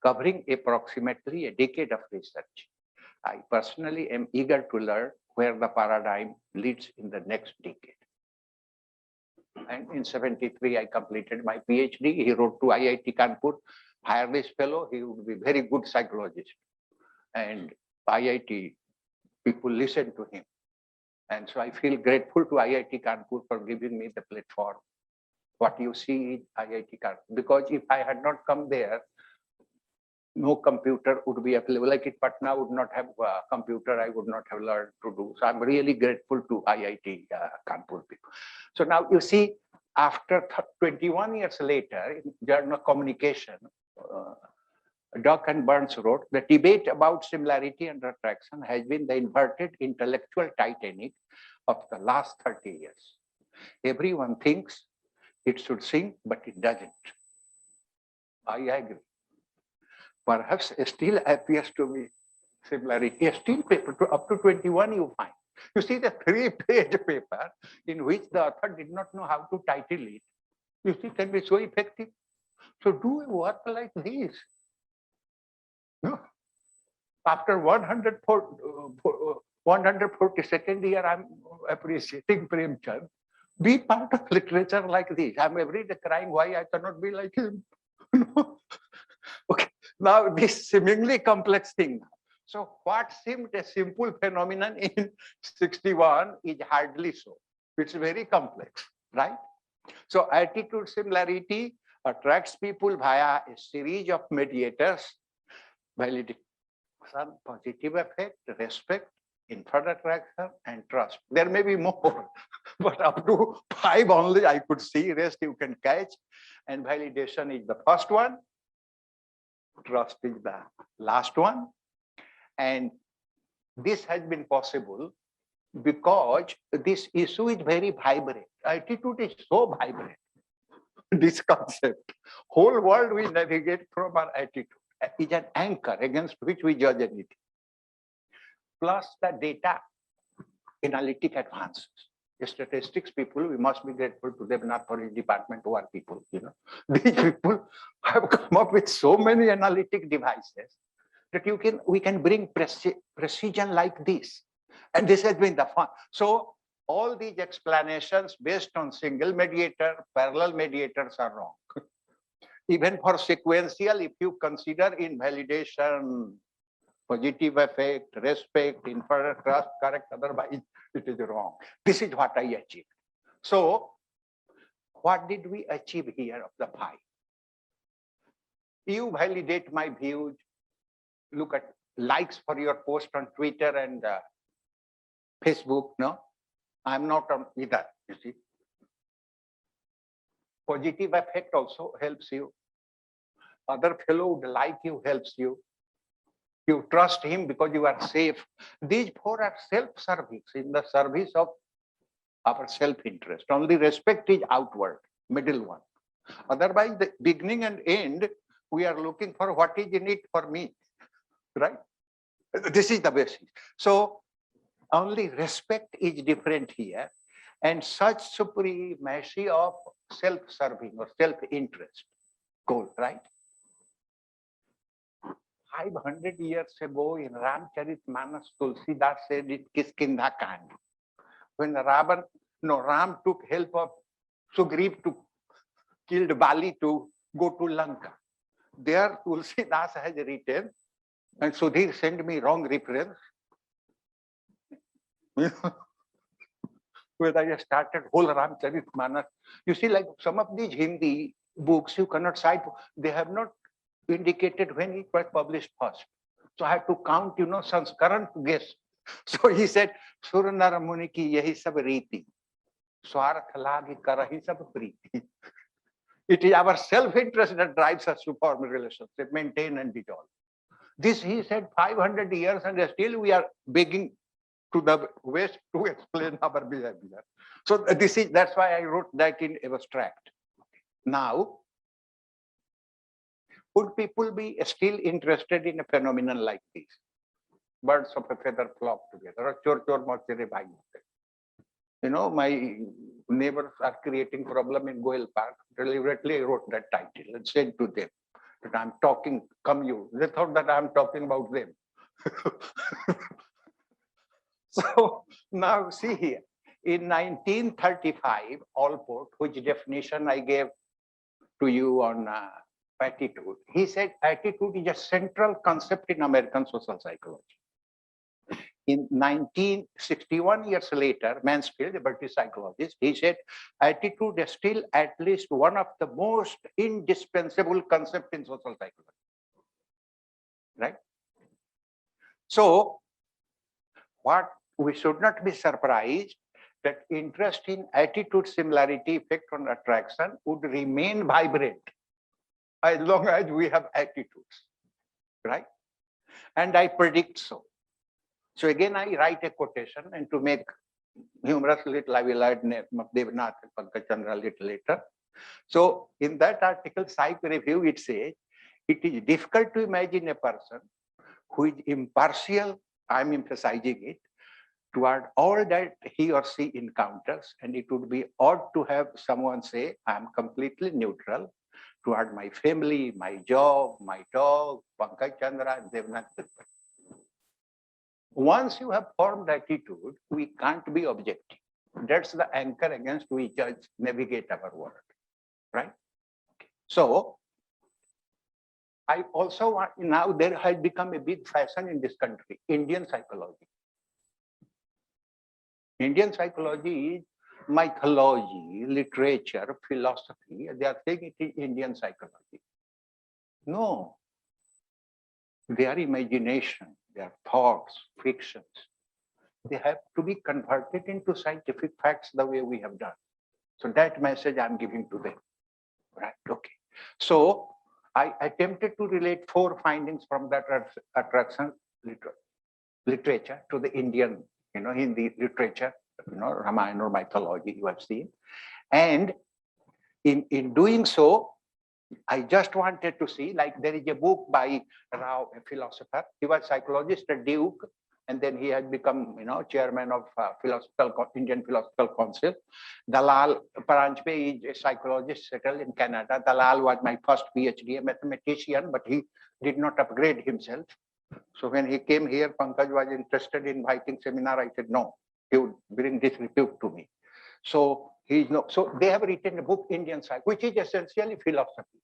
covering approximately a decade of research. I personally am eager to learn where the paradigm leads in the next decade. And in 73, I completed my PhD. He wrote to IIT Kanpur, hire this fellow, he would be very good psychologist. And IIT people listen to him. And so I feel grateful to IIT Kanpur for giving me the platform What you see is IIT Kanpur. Because if I had not come there, no computer would be available. Like it, Patna would not have a computer, I would not have learned to do. So I'm really grateful to IIT Kanpur people. So now you see, after 21 years later, in Journal Communication, Duck and Burns wrote, the debate about similarity and attraction has been the inverted intellectual Titanic of the last 30 years. Everyone thinks it should sink, but it doesn't. I agree. Perhaps still appears to be similarity. Still paper up to 21 you find. You see the 3-page paper in which the author did not know how to title it. You see, can be so effective. So do a work like this. No. After 142nd year, I'm appreciating Premchand. Be part of literature like this. I'm every day crying why I cannot be like him. Okay, now this seemingly complex thing. So what seemed a simple phenomenon in 61 is hardly so. It's very complex, right? So attitude similarity attracts people via a series of mediators, validation, positive effect, respect, inferred attraction, and trust. There may be more, but up to 5 only I could see. Rest you can catch. And validation is the first one. Trust is the last one. And this has been possible because this issue is very vibrant. Attitude is so vibrant. This concept, whole world we navigate from our attitude, is an anchor against which we judge anything. Plus the data analytic advances. The statistics people, we must be grateful to them, not for his department who are people, you know. These people have come up with so many analytic devices that we can bring precision like this. And this has been the fun. So all these explanations based on single mediator, parallel mediators are wrong. Even for sequential, if you consider invalidation, positive effect, respect, inferred trust, correct, otherwise it is wrong. This is what I achieved. So what did we achieve here of the 5? You validate my views, look at likes for your post on Twitter and Facebook, no? I'm not on either, you see. Positive effect also helps you. Other fellow would like you, helps you. You trust him because you are safe. These 4 are self-service, in the service of our self-interest. Only respect is outward, middle one. Otherwise, the beginning and end, we are looking for what is in it for me, right? This is the basis. So only respect is different here. And such supremacy of self-serving or self-interest goal, right? 500 years ago in Ramcharitmanas, Tulsidas said it Kiskindha Kand. When Ram took help of Sugriv to kill Bali to go to Lanka. There Tulsidas has written, and Sudhir sent me wrong reference. When I started whole Ramcharitmanas, you see, like some of these Hindi books you cannot cite, they have not indicated when it was published first. So I had to count, you know, sanskaran to guess. So he said, Suranara Muni ki yahi sab riti. Swarth lagi karahi sab priti. It is our self-interest that drives us to form relationship, maintain and dissolve. This he said 500 years and still we are begging to the West to explain our behavior. So that's why I wrote that in abstract. Now, would people be still interested in a phenomenon like this? Birds of a feather flock together, or chor chor machre bhai. You know, my neighbors are creating problem in Goel Park. Deliberately I wrote that title and said to them that I'm talking, come you. They thought that I'm talking about them. So now see here, in 1935, Allport, which definition I gave to you on attitude, he said attitude is a central concept in American social psychology. In 1961 years later, Mansfield, a British psychologist, he said, attitude is still at least one of the most indispensable concepts in social psychology. Right? So, what we should not be surprised that interest in attitude similarity effect on attraction would remain vibrant as long as we have attitudes, right? And I predict so. So again, I write a quotation, and to make humorous little, I will add name of Devnath and Pankaj Chandra a little later. So in that article, Psych Review, it says, it is difficult to imagine a person who is impartial, I'm emphasizing it, toward all that he or she encounters, and it would be odd to have someone say, I'm completely neutral toward my family, my job, my dog, Pankaj Chandra, and Devnath. Once you have formed attitude, we can't be objective. That's the anchor against which we navigate our world, right? So, I also want, now there has become a big fashion in this country, Indian psychology. Indian psychology is mythology, literature, philosophy. They are saying it is Indian psychology. No, they are imagination, they are thoughts, fictions. They have to be converted into scientific facts the way we have done. So that message I'm giving to them, right? Okay. So I attempted to relate 4 findings from that attraction literature to the Indian, Hindi literature, Ramayana or mythology you have seen. And in doing so, I just wanted to see, like there is a book by Rao, a philosopher. He was psychologist at Duke, and then he had become, chairman of Indian Philosophical Council. Dalal Paranjpe is a psychologist settled in Canada. Dalal was my first PhD, a mathematician, but he did not upgrade himself. So when he came here, Pankaj was interested in inviting seminar. I said, no, he would bring this repute to me. So so they have written a book, Indian Psych, which is essentially philosophy,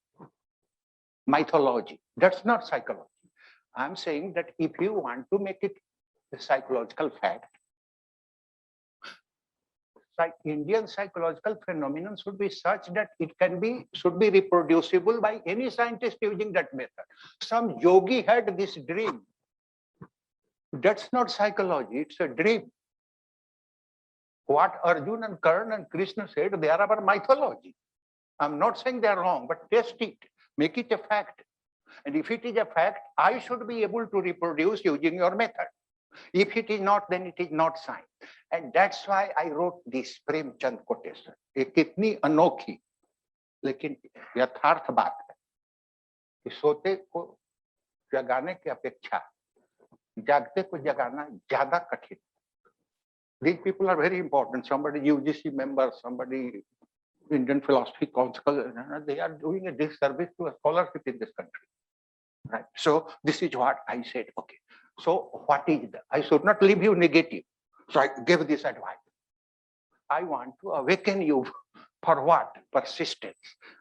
mythology. That's not psychology. I'm saying that if you want to make it a psychological fact, Indian psychological phenomenon should be such that it should be reproducible by any scientist using that method. Some yogi had this dream. That's not psychology, it's a dream. What Arjuna and Karna and Krishna said, they are our mythology. I'm not saying they are wrong, but test it, make it a fact. And if it is a fact, I should be able to reproduce using your method. If it is not, then it is not science. And that's why I wrote this Premchand quotation. ये कितनी अनोखी, लेकिन यथार्थ बात है कि सोते को जगाने की अपेक्षा जागते को जगाना ज्यादा कठिन. These people are very important. Somebody UGC member, somebody Indian Philosophy Council, they are doing a disservice to a scholarship in this country. Right. So this is what I said. Okay. So what is the? I should not leave you negative. So I gave this advice. I want to awaken you for what? Persistence.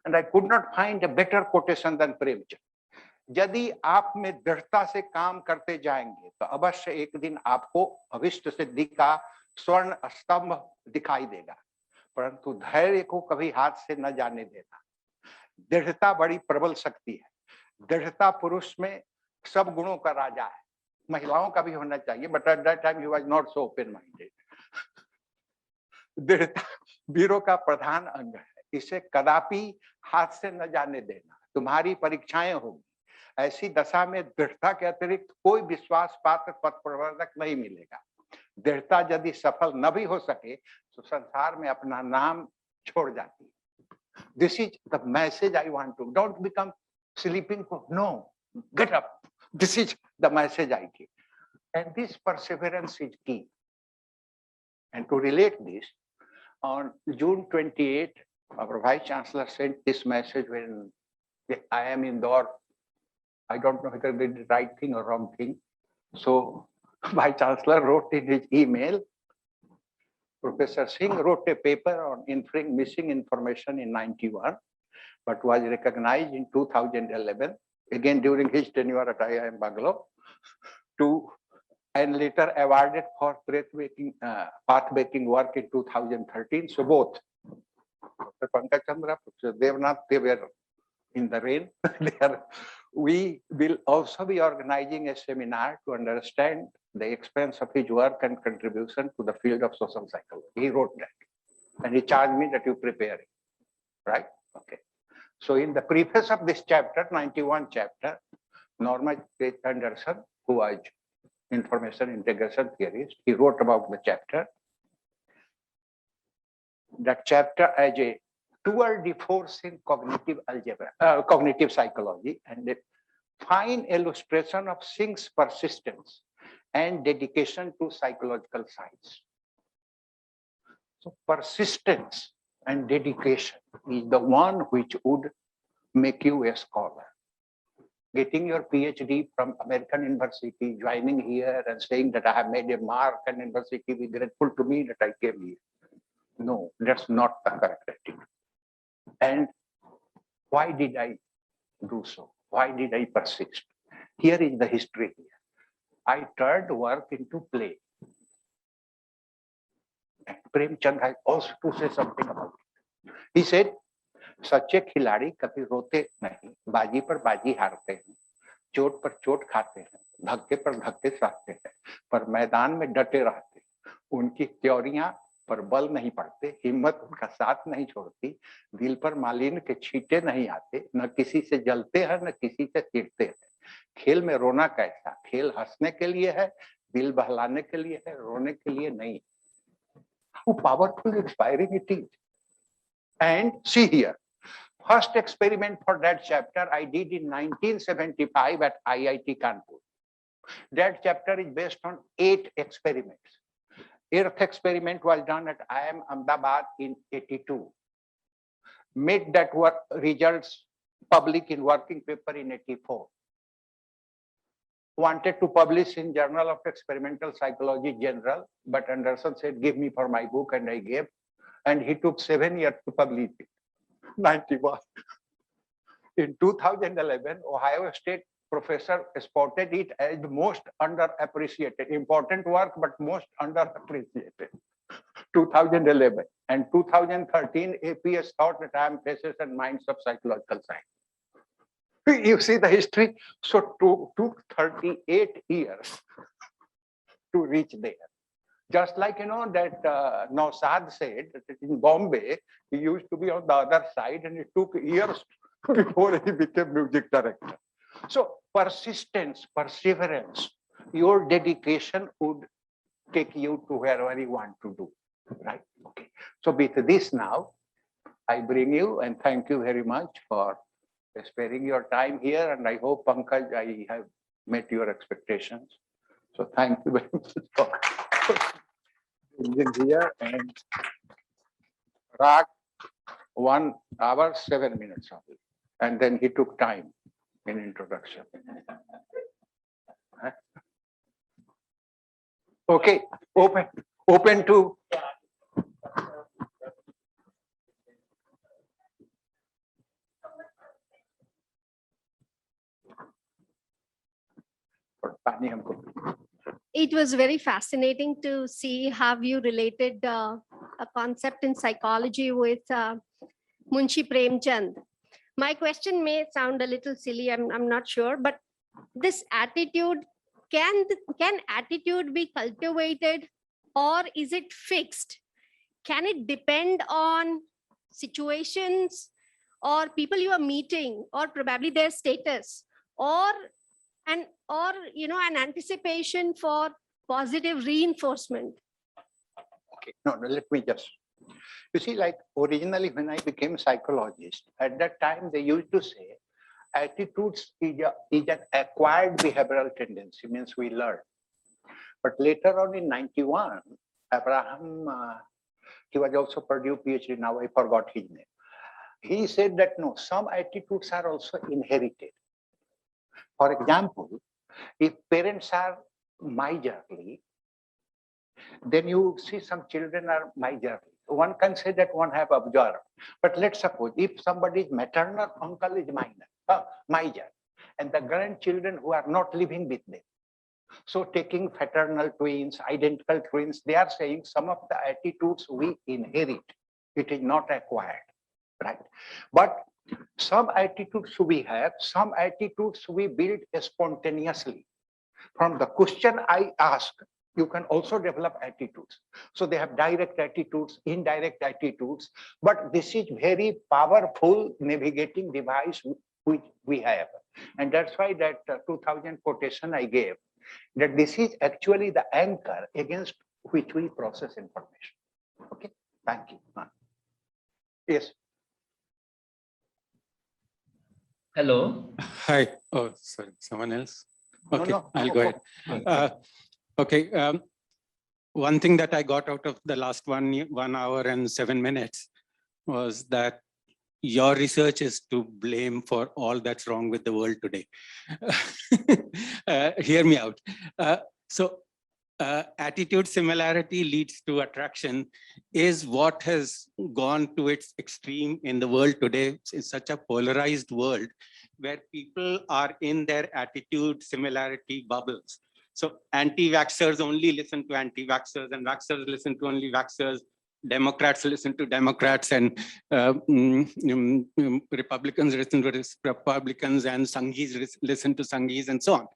And I could not find a better quotation than Premchand. यदि आप में दृढ़ता से काम करते जाएंगे तो अवश्य एक दिन आपको अभिष्ट सिद्धि का स्वर्ण स्तंभ दिखाई देगा, परंतु धैर्य को कभी हाथ से न जाने देना. दृढ़ता बड़ी प्रबल शक्ति है. दृढ़ता पुरुष में सब गुणों का राजा है. महिलाओं का भी होना चाहिए, but at that time he was not so open minded. दृढ़ता वीरों का प्रधान अंग है. इसे कदापि हाथ से न जाने देना. तुम्हारी परीक्षाएं होगी. ऐसी दशा में दृढ़ता के अतिरिक्त कोई विश्वास पात्र पथ प्रवर्तक नहीं मिलेगा. दृढ़ता यदि सफल न भी हो सके तो संसार में अपना नाम छोड़ जाती है. This is the message I want to. Don't become sleeping. No, get up. This is the message I give. And this perseverance is key. And to relate this, on June 28, our Vice Chancellor sent this message when I am in Indore. I don't know whether they did the right thing or wrong thing. So Vice Chancellor wrote in his email, Professor Singh wrote a paper on missing information in 91, but was recognized in 2011. Again, during his tenure at IIM Bangalore, to and later awarded for path-making work in 2013. So both Dr. Pankaj Chandra, Professor Devnath, they were in the rain. We will also be organizing a seminar to understand the expense of his work and contribution to the field of social psychology. He wrote that, and he charged me that you prepare it, right? Okay. So in the preface of this chapter, 91 chapter, Norma J. Anderson, who was information integration theorist, he wrote about the chapter. That chapter as a tour de force in cognitive algebra, cognitive psychology, and a fine illustration of Singh's persistence and dedication to psychological science. So persistence and dedication is the one which would make you a scholar. Getting your PhD from American University, joining here and saying that I have made a mark and university be grateful to me that I came here. No, that's not the correct attitude. And why did I do so? Why did I persist? Here is the history here. I turned work into play. And Premchand has also to say something about it. He said, सच्चे खिलाड़ी कभी रोते नहीं, बाजी पर बाजी हारते हैं, चोट पर चोट खाते हैं, धक्के पर धक्के सहते हैं, पर मैदान में डटे रहते हैं। उनकी त्योरियां पर बल नहीं पड़ते, हिम्मत उनका साथ नहीं छोड़ती, दिल पर मालिन के छींटे नहीं आते, न किसी से जलते हैं न किसी से चिढ़ते हैं। खेल में रोना कैसा, खेल हंसने के लिए है, दिल बहलाने के लिए है, रोने के लिए नहीं। How powerful, inspiring it is. And see here, first experiment for that chapter I did in 1975 at IIT Kanpur. That chapter is based on 8 experiments. 8th experiment was done at IIM Ahmedabad in 82. Made that work results public in working paper in 84. Wanted to publish in Journal of Experimental Psychology General, but Anderson said, give me for my book, and I gave. And he took 7 years to publish it. 91. In 2011, Ohio State professor spotted it as the most underappreciated, important work, but most underappreciated. 2011 and 2013, APS thought that I am faces and minds of psychological science. You see the history. So took 38 years to reach there. Just like, you know, that Nausad said that in Bombay, he used to be on the other side and it took years before he became music director. So persistence, perseverance, your dedication would take you to wherever you want to do, right? Okay. So with this now, I bring you and thank you very much for sparing your time here. And I hope, Pankaj, I have met your expectations. So thank you very much for being here. And Rag, 1 hour, 7 minutes only. And then he took time in introduction. Okay, open to. It was very fascinating to see how you related a concept in psychology with Munshi Premchand. My question may sound a little silly, I'm not sure, but this attitude, can attitude be cultivated or is it fixed? Can it depend on situations or people you are meeting or probably their status or an anticipation for positive reinforcement? Okay, no, let me just. You see, like originally when I became psychologist, at that time they used to say attitudes is an acquired behavioral tendency, means we learn. But later on in 91, Abraham, he was also Purdue PhD, now I forgot his name. He said that no, some attitudes are also inherited. For example, if parents are miserly, then you see some children are miserly. One can say that one have observed. But let's suppose if somebody's maternal uncle is miser, and the grandchildren who are not living with them, So taking fraternal twins, identical twins, they are saying some of the attitudes we inherit, it is not acquired, right? But some attitudes we have, some attitudes we build spontaneously. From the question I ask, you can also develop attitudes. So they have direct attitudes, indirect attitudes, but this is very powerful navigating device which we have. And that's why that 2000 quotation I gave, that this is actually the anchor against which we process information. Okay, thank you. Yes. Hello. Hi. Oh, sorry, someone else? Okay, No. I'll go ahead. Okay. One thing that I got out of the last 1 hour and 7 minutes was that your research is to blame for all that's wrong with the world today. Hear me out. Attitude similarity leads to attraction is what has gone to its extreme in the world today. It's such a polarized world where people are in their attitude similarity bubbles. So anti-vaxxers only listen to anti-vaxxers and vaxxers listen to only vaxxers. Democrats listen to Democrats and Republicans listen to Republicans and Sanghis listen to Sanghis and so on.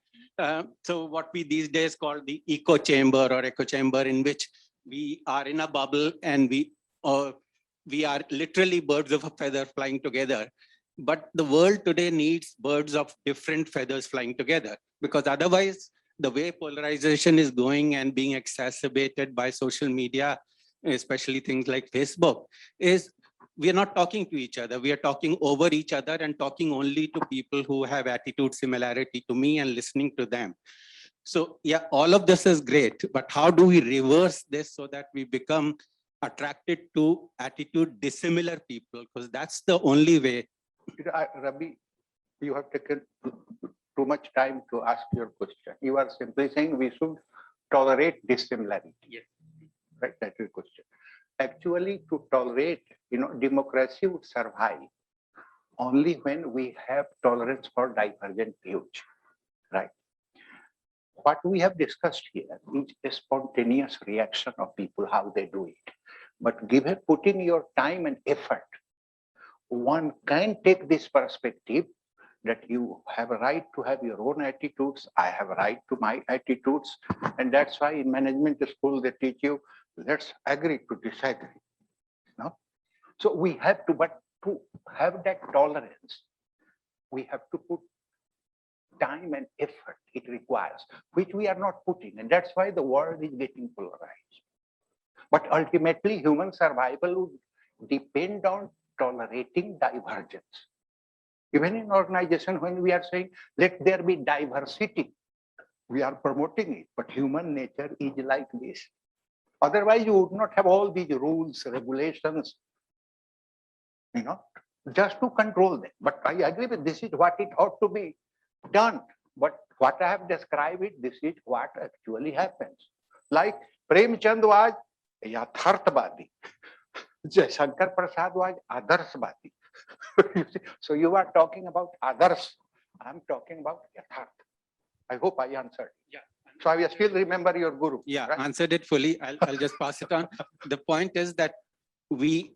So what we these days call the echo chamber or echo chamber, in which we are in a bubble and we are literally birds of a feather flying together. But the world today needs birds of different feathers flying together, because otherwise the way polarization is going and being exacerbated by social media, especially things like Facebook, is we are not talking to each other. We are talking over each other and talking only to people who have attitude similarity to me and listening to them. So yeah, all of this is great, but how do we reverse this so that we become attracted to attitude dissimilar people? Because that's the only way. Rabi, you have taken too much time to ask your question. You are simply saying we should tolerate dissimilarity. Yes. Right, that's your question. Actually, to tolerate, democracy would survive only when we have tolerance for divergent views, right? What we have discussed here is a spontaneous reaction of people, how they do it. But given putting your time and effort, one can take this perspective that you have a right to have your own attitudes. I have a right to my attitudes. And that's why in management school, they teach you, let's agree to disagree. No? So we have to, but to have that tolerance, we have to put time and effort it requires, which we are not putting. And that's why the world is getting polarized. But ultimately, human survival would depend on tolerating divergence. Even in organization, when we are saying, let there be diversity, we are promoting it, but human nature is like this. Otherwise, you would not have all these rules, regulations, just to control them. But I agree with this is what it ought to be done. But what I have described it, this is what actually happens. Like Premchand was Yatharthvadi. Shankar Prasad was Adarsvadi. So you are talking about others. I'm talking about Yatharth. I hope I answered. Yeah. So I will still remember your guru. Yeah, right? answered it fully. I'll just pass it on. The point is that we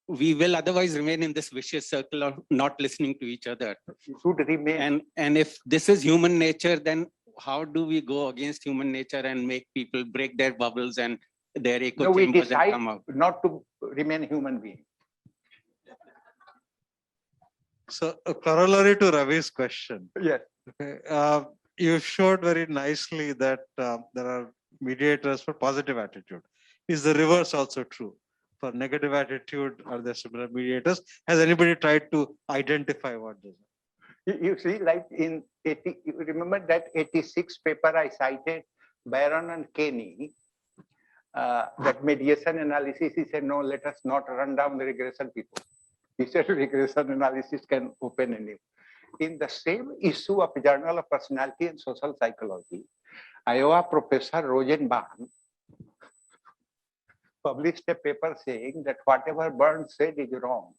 will otherwise remain in this vicious circle of not listening to each other. You should remain. And if this is human nature, then how do we go against human nature and make people break their bubbles and their echo we chambers and decide come out? not to remain human being. So a corollary to Ravi's question. Yes. Okay. You showed very nicely that there are mediators for positive attitude. Is the reverse also true? For negative attitude, are there similar mediators? Has anybody tried to identify what this is? You see, like in 80, you remember that 86 paper I cited, Barron and Kenny, that mediation analysis, he said, no, let us not run down the regression people. He said regression analysis can open any. In the same issue of Journal of Personality and Social Psychology, Iowa professor Rosenbaum published a paper saying that whatever Burns said is wrong.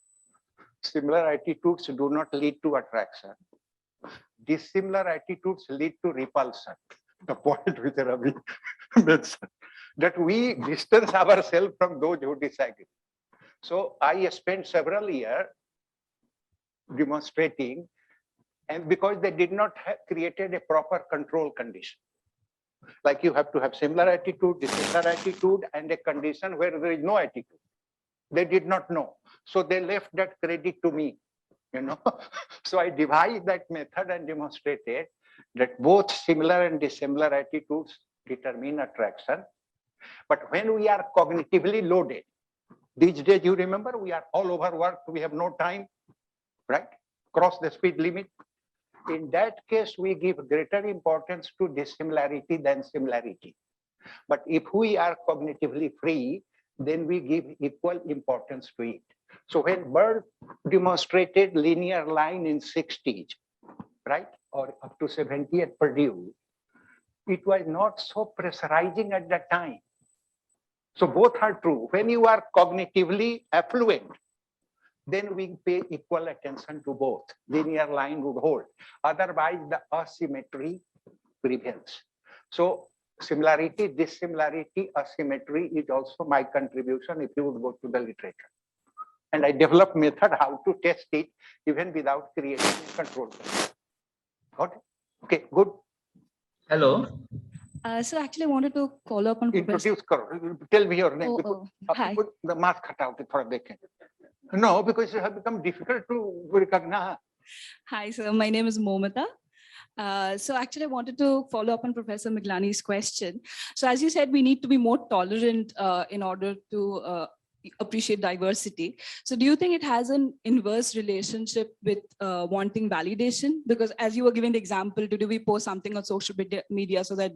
Similar attitudes do not lead to attraction. Dissimilar attitudes lead to repulsion. the point which Ravi mentioned, that we distance ourselves from those who disagree. So I spent several years demonstrating, and because they did not have created a proper control condition. Like you have to have similar attitude, dissimilar attitude, and a condition where there is no attitude. They did not know. So they left that credit to me, you know. So I devised that method and demonstrated that both similar and dissimilar attitudes determine attraction. But when we are cognitively loaded, these days, you remember, we are all overworked, we have no time, right? Cross the speed limit. In that case, we give greater importance to dissimilarity than similarity. But if we are cognitively free, then we give equal importance to it. So when Bird demonstrated linear line in 60s, right, or up to 70 at Purdue, it was not so pressurizing at that time. So both are true. When you are cognitively affluent, then we pay equal attention to both. Linear line would hold. Otherwise, the asymmetry prevails. So similarity, dissimilarity, asymmetry is also my contribution if you would go to the literature. And I developed method how to test it even without creating a control. Got it? Okay, good. Hello. So actually I wanted to follow up on Introduce, tell me your name. Oh, hi. Put the mask cut out for a second. No, because it has become difficult to recognize. Hi, sir. My name is Momita. So actually, I wanted to follow up on Professor Miglani's question. So as you said, we need to be more tolerant in order to appreciate diversity. So do you think it has an inverse relationship with wanting validation? Because as you were giving the example, do we post something on social media so that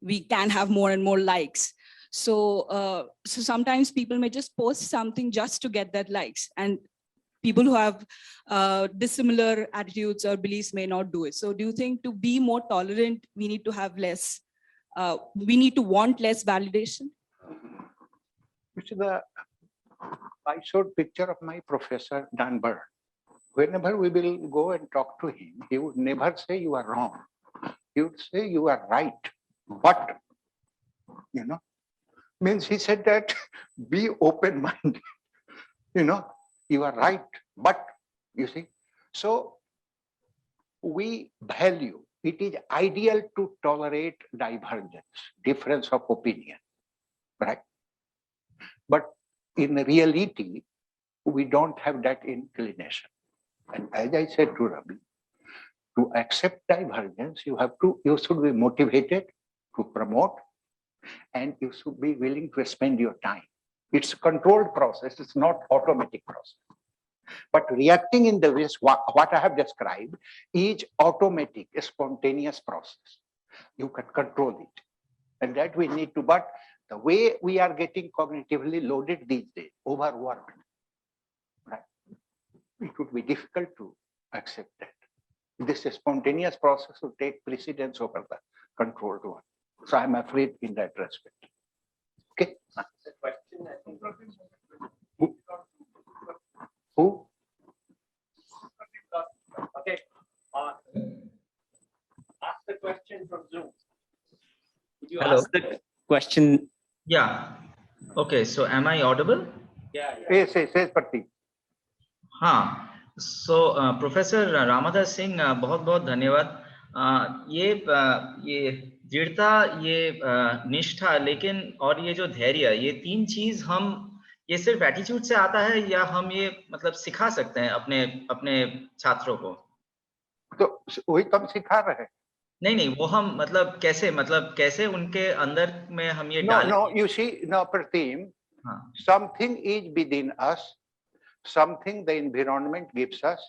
we can have more and more likes? So, so sometimes people may just post something just to get that likes, and people who have dissimilar attitudes or beliefs may not do it. So do you think to be more tolerant, we need to have less, we need to want less validation? You see, I showed picture of my professor, Dan Bird. Whenever we will go and talk to him, he would never say you are wrong. He would say you are right, but, you know, means he said that be open-minded, you know, you are right, but, you see, so we value, it is ideal to tolerate divergence, difference of opinion, right? But in reality, we don't have that inclination. And as I said to Ravi, to accept divergence, you should be motivated to promote, and you should be willing to spend your time. It's a controlled process, it's not automatic process. But reacting in the ways what I have described is automatic, a spontaneous process. You can control it. And that we need to, but the way we are getting cognitively loaded these days, overworked, right? It would be difficult to accept that. This spontaneous process will take precedence over the controlled one. So I'm afraid in that respect. Okay. The question, I think. Who? Okay. Ask the question from Zoom. Could you Hello. ask the question? Yeah. Okay. So am I audible? Yeah. Yes, Pratik. हाँ. So Professor Ramadhar Singh, बहुत-बहुत धन्यवाद. ये दृढ़ता, ये निष्ठा, लेकिन और ये जो धैर्य, ये तीन चीज हम ये सिर्फ एटीट्यूड से आता है या हम ये मतलब सिखा सकते हैं अपने छात्रों को? तो वही तो हम सिखा रहे हैं. नहीं, वो हम मतलब कैसे उनके अंदर में हम ये डालें? No, you see, no, Pratim, something is within us, something the environment gives us,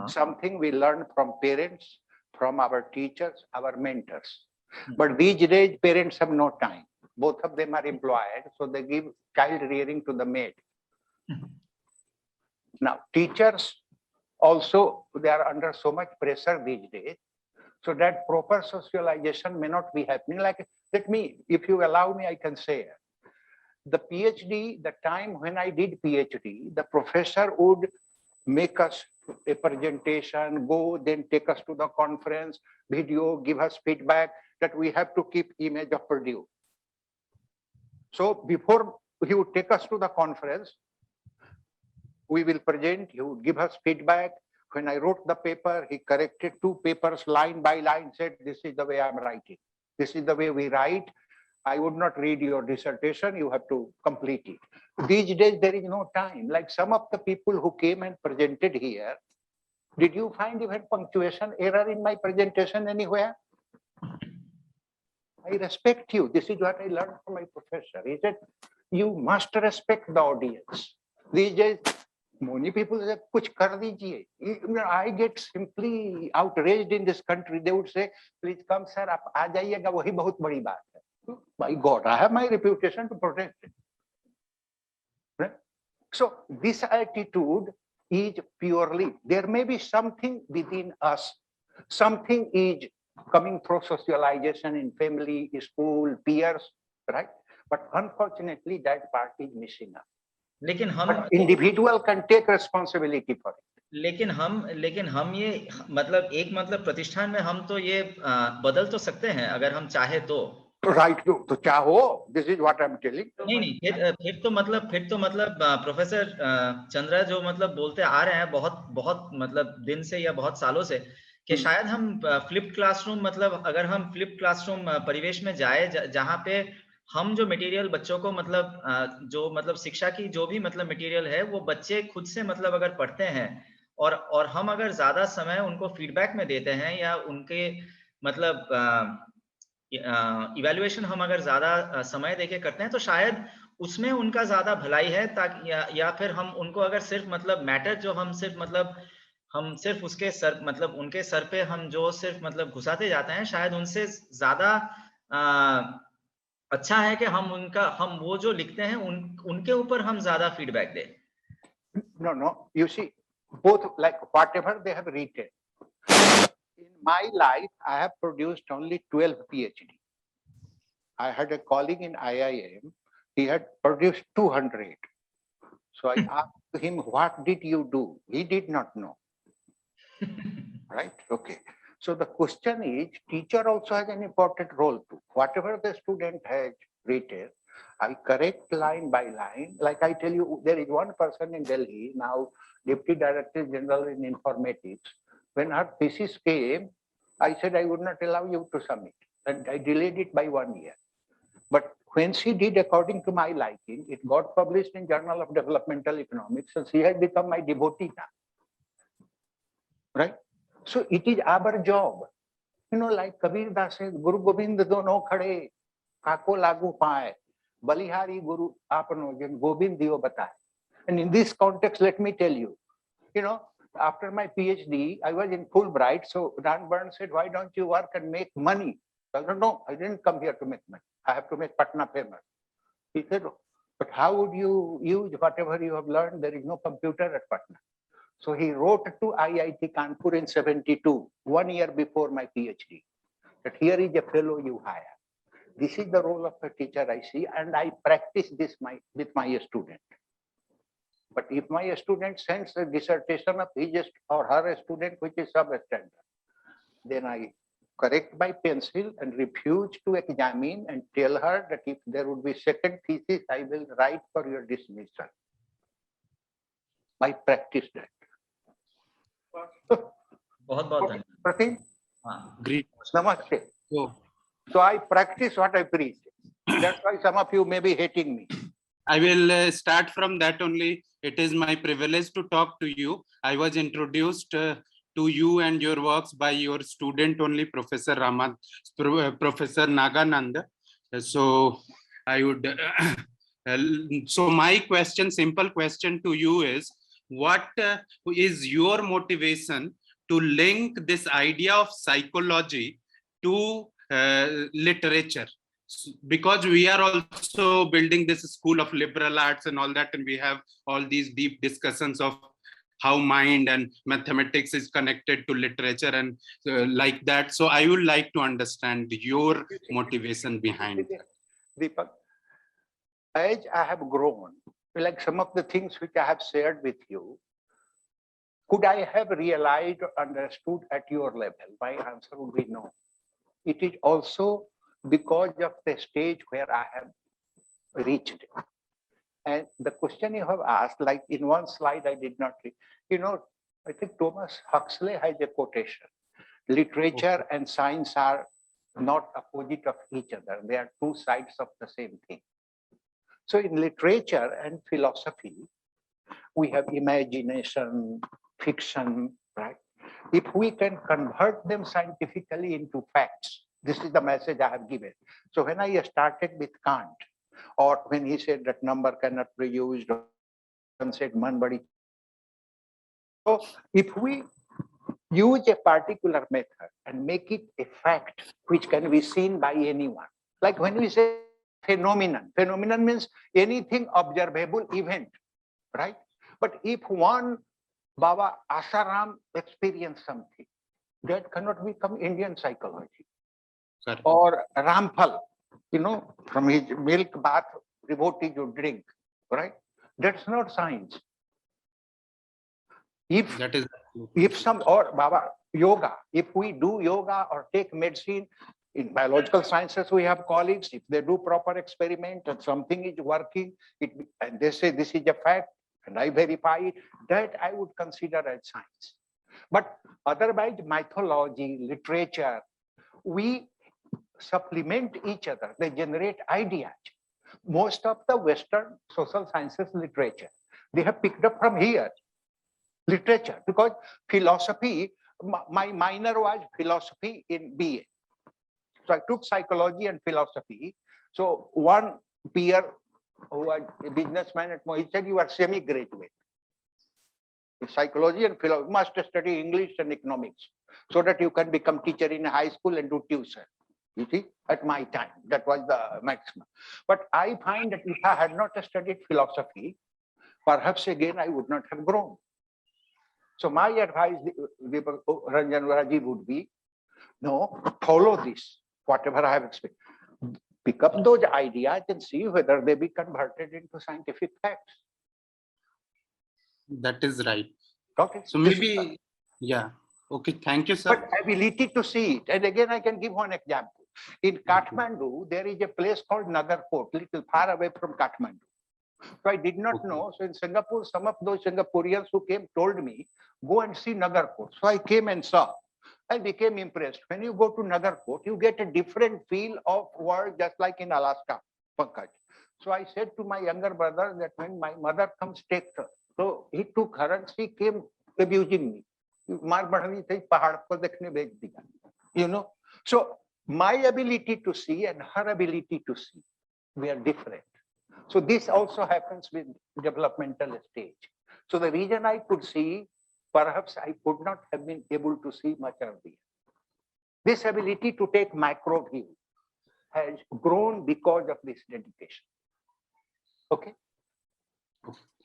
something we learn from parents, from our teachers, our mentors. But these days, parents have no time. Both of them are employed, so they give child rearing to the maid. Now, teachers also, they are under so much pressure these days, so that proper socialization may not be happening. Like, let me, if you allow me, I can say, the PhD, the time when I did PhD, the professor would make us a presentation, go, then take us to the conference, video, give us feedback. that we have to keep image of Purdue. So before he would take us to the conference, we will present, he would give us feedback. When I wrote the paper, he corrected 2 papers line by line, said, this is the way I'm writing. This is the way we write. I would not read your dissertation, you have to complete it. These days, there is no time. Like some of the people who came and presented here, did you find even punctuation error in my presentation anywhere? I respect you. This is what I learned from my professor. He said, you must respect the audience. These days, many people say, kuch kar dijiye. I get simply outraged in this country. They would say, please come, sir, aap aa jaiyega, wahi bahut badi baat hai. My God, I have my reputation to protect it. Right? So this attitude is purely, there may be something within us, something is coming through socialization in family, school, peers, right? But unfortunately, that part is missing up. लेकिन हम But individual can take responsibility for it. लेकिन हम ये मतलब एक मतलब प्रतिष्ठान में हम तो ये बदल तो सकते हैं अगर हम चाहे तो. Right, तो चाहो. This is what I'm telling. नहीं फिर तो मतलब प्रोफेसर चंद्रा जो मतलब बोलते आ रहे हैं बहुत मतलब दिन से या बहुत सालों से कि शायद हम फ्लिप्ड क्लासरूम मतलब अगर हम फ्लिप्ड क्लासरूम परिवेश में जाए जहाँ पे हम जो मटेरियल बच्चों को मतलब जो मतलब शिक्षा की जो भी मतलब मटेरियल है वो बच्चे खुद से मतलब अगर पढ़ते हैं और हम अगर ज्यादा समय उनको फीडबैक में देते हैं या उनके मतलब इवैल्यूएशन हम अगर ज्यादा समय देके करते हैं तो शायद उसमें उनका ज्यादा भलाई है ताकि या फिर हम उनको अगर सिर्फ मतलब मैटर जो हम सिर्फ उसके सर मतलब उनके सर पे हम जो सिर्फ मतलब घुसाते जाते हैं शायद उनसे ज्यादा अच्छा है कि हम वो जो लिखते हैं उनके ऊपर हम ज्यादा फीडबैक दें. No, you see, both like whatever they have written. In my life, I have produced only 12 PhD. I had a colleague in IIM, he had produced 200. So I asked him, what did you do? He did not know. Right? Okay. So the question is, teacher also has an important role too. Whatever the student has written, I correct line by line. Like I tell you, there is one person in Delhi, now Deputy Director General in Informatics. When her thesis came, I said I would not allow you to submit. And I delayed it by 1 year. But when she did according to my liking, it got published in Journal of Developmental Economics, and she has become my devotee now. Right? So it is our job. You know, like Kabir Das says, Guru Gobind dono khade, kako lagu paaye, balihari Guru apno jen Gobind diyo bataye. And in this context, let me tell you, you know, after my PhD, I was in Fulbright. So Dan Burns said, why don't you work and make money? I said, no, I didn't come here to make money. I have to make Patna famous. He said, but how would you use whatever you have learned? There is no computer at Patna. So he wrote to IIT Kanpur in 72, 1 year before my PhD, that here is a fellow you hire. This is the role of a teacher I see, and I practice this with my student. But if my student sends a dissertation of his or her student which is substandard, then I correct my pencil and refuse to examine and tell her that if there would be second thesis, I will write for your dismissal. I practice that. बहुत Pratim? Great. Namaste. So So I practice what I preach. That's why some of you may be hating me. I will start from that only. It is my privilege to talk to you. I was introduced to you and your works by your student only, Professor Naganand. So I would. So my question, simple question to you is, what is your motivation to link this idea of psychology to literature? Because we are also building this school of liberal arts and all that, and we have all these deep discussions of how mind and mathematics is connected to literature and like that. So I would like to understand your motivation behind it. Deepak, as I have grown, like some of the things which I have shared with you, could I have realized or understood at your level? My answer would be no. it is also because of the stage where I have reached. And the question you have asked, like in one slide I did not read, I think Thomas Huxley has a quotation. Literature and science are not opposite of each other. They are two sides of the same thing. So in literature and philosophy, we have imagination, fiction, right? If we can convert them scientifically into facts, this is the message I have given. So when I started with Kant, or when he said that number cannot be used, and said man badi. So if we use a particular method and make it a fact which can be seen by anyone, like when we say phenomenon means anything observable event, right? But if one Baba Asaram experienced something, that cannot become Indian psychology. Correct. Or Rampal, from his milk bath devotee to drink, right? That's not science. If That is or Baba yoga, if we do yoga or take medicine, in biological sciences we have colleagues, if they do proper experiment and something is working, and they say this is a fact, and I verify it, that I would consider as science. But otherwise, mythology, literature, we supplement each other. They generate ideas. Most of the Western social sciences literature, they have picked up from here. Literature, because philosophy, my minor was philosophy in BA. So I took psychology and philosophy. So one peer who was a businessman at Mody, he said, you are semi-graduate. In psychology and philosophy, you must study English and economics so that you can become teacher in high school and do tuition. You see, at my time, that was the maximum. But I find that if I had not studied philosophy, perhaps again I would not have grown. So my advice, Ranjan Raji, would be, no, follow this, whatever I have experienced. Pick up those ideas and see whether they be converted into scientific facts. That is right. Okay. So maybe, yeah. Okay, thank you, sir. But ability to see it. And again, I can give one example. In Kathmandu, there is a place called Nagarkot, little far away from Kathmandu. So I did not know. So in Singapore, some of those Singaporeans who came told me, go and see Nagarkot. So I came and saw. I became impressed. When you go to Nagarkot, you get a different feel of world, just like in Alaska, Pankaj. So I said to my younger brother that when my mother comes, take her. So he took her and she came abusing me. So my ability to see and her ability to see, we are different. So this also happens with developmental stage. So the reason I could see, perhaps I could not have been able to see much earlier. This ability to take macro view has grown because of this dedication. Okay.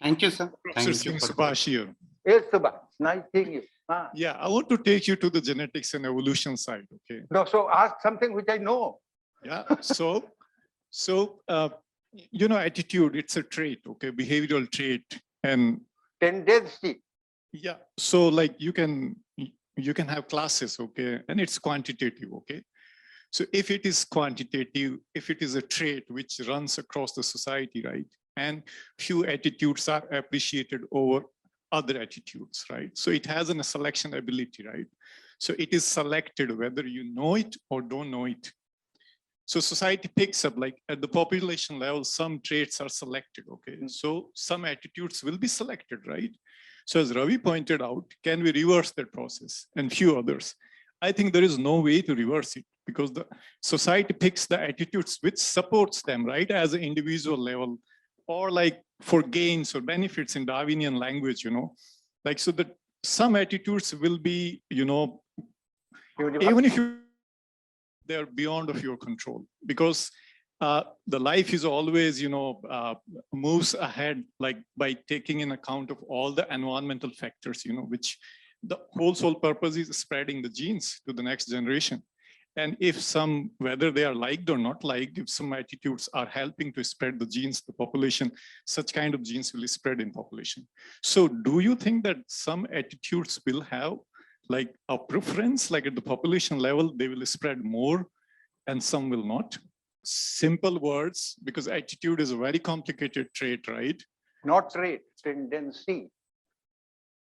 Thank you, sir. Thank you. Subhash here. Yes, Subhash. Nice seeing you. Yeah, I want to take you to the genetics and evolution side. Okay. No, so ask something which I know. Yeah. So attitude, it's a trait, okay, behavioral trait, and tendency. Yeah. So like you can have classes, okay, and it's quantitative, okay. So if it is quantitative, if it is a trait which runs across the society, right, and few attitudes are appreciated over other attitudes, right? So it has a selection ability, right? So it is selected whether you know it or don't know it. So society picks up, like at the population level, some traits are selected, okay? So some attitudes will be selected, right? So as Ravi pointed out, can we reverse that process and few others? I think there is no way to reverse it because the society picks the attitudes which supports them, right? As an individual level, or like for gains or benefits in Darwinian language, like so that some attitudes will be, even if they're beyond of your control, because the life is always, moves ahead, like by taking in account of all the environmental factors, which the whole sole purpose is spreading the genes to the next generation. And if some, whether they are liked or not liked, if some attitudes are helping to spread the genes, the population, such kind of genes will spread in population. So do you think that some attitudes will have like a preference, like at the population level, they will spread more and some will not. Simple words, because attitude is a very complicated trait, right? Not trait, tendency.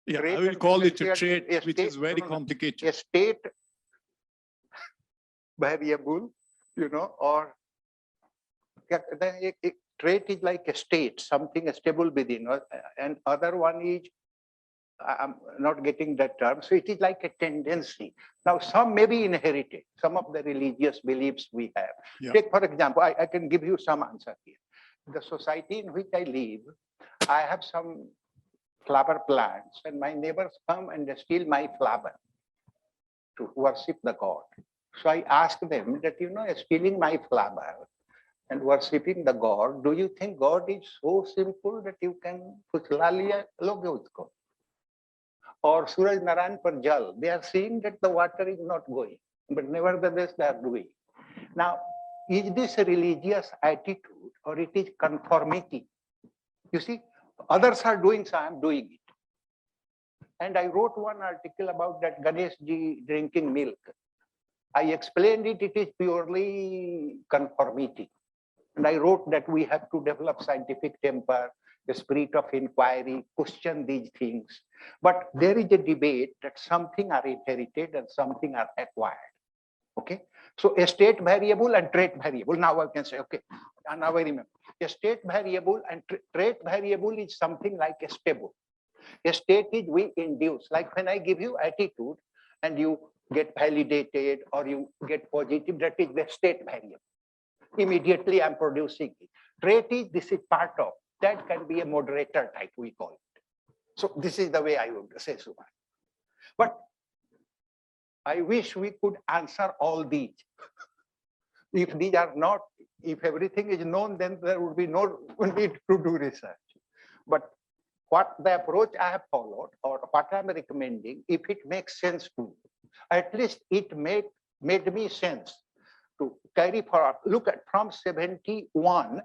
Yeah, Trait I will and call it a tendency are trait, which is very no, no, complicated. a state variable, or then a trait is like a state, something stable within, and other one is, I'm not getting that term. So it is like a tendency. Now, some may be inherited, some of the religious beliefs we have. Yeah. Take, for example, I can give you some answer here. The society in which I live, I have some flower plants, and my neighbors come and they steal my flower to worship the god. So I ask them that, stealing my flower and worshipping the god, do you think God is so simple that you can or Suraj Narayan par jal, they are seeing that the water is not going, but nevertheless they are doing. Now, is this a religious attitude or it is conformity? You see, others are doing, so I am doing it. And I wrote one article about that Ganesh ji drinking milk. I explained it is purely conformity. And I wrote that we have to develop scientific temper, the spirit of inquiry, question these things. But there is a debate that something are inherited and something are acquired. Okay, so a state variable and trait variable. Now I can say, okay, now I remember. A state variable and trait variable is something like a stable. A state is we induce, like when I give you attitude and you get validated or you get positive, that is the state variable. Immediately I'm producing it. Trait is, this is part of, that can be a moderator type, we call it. So this is the way I would say, Subhash. But I wish we could answer all these. If these are not, if everything is known, then there would be no need to do research. But what the approach I have followed or what I'm recommending, if it makes sense to you, at least it made me sense to carry forward. Look at from 71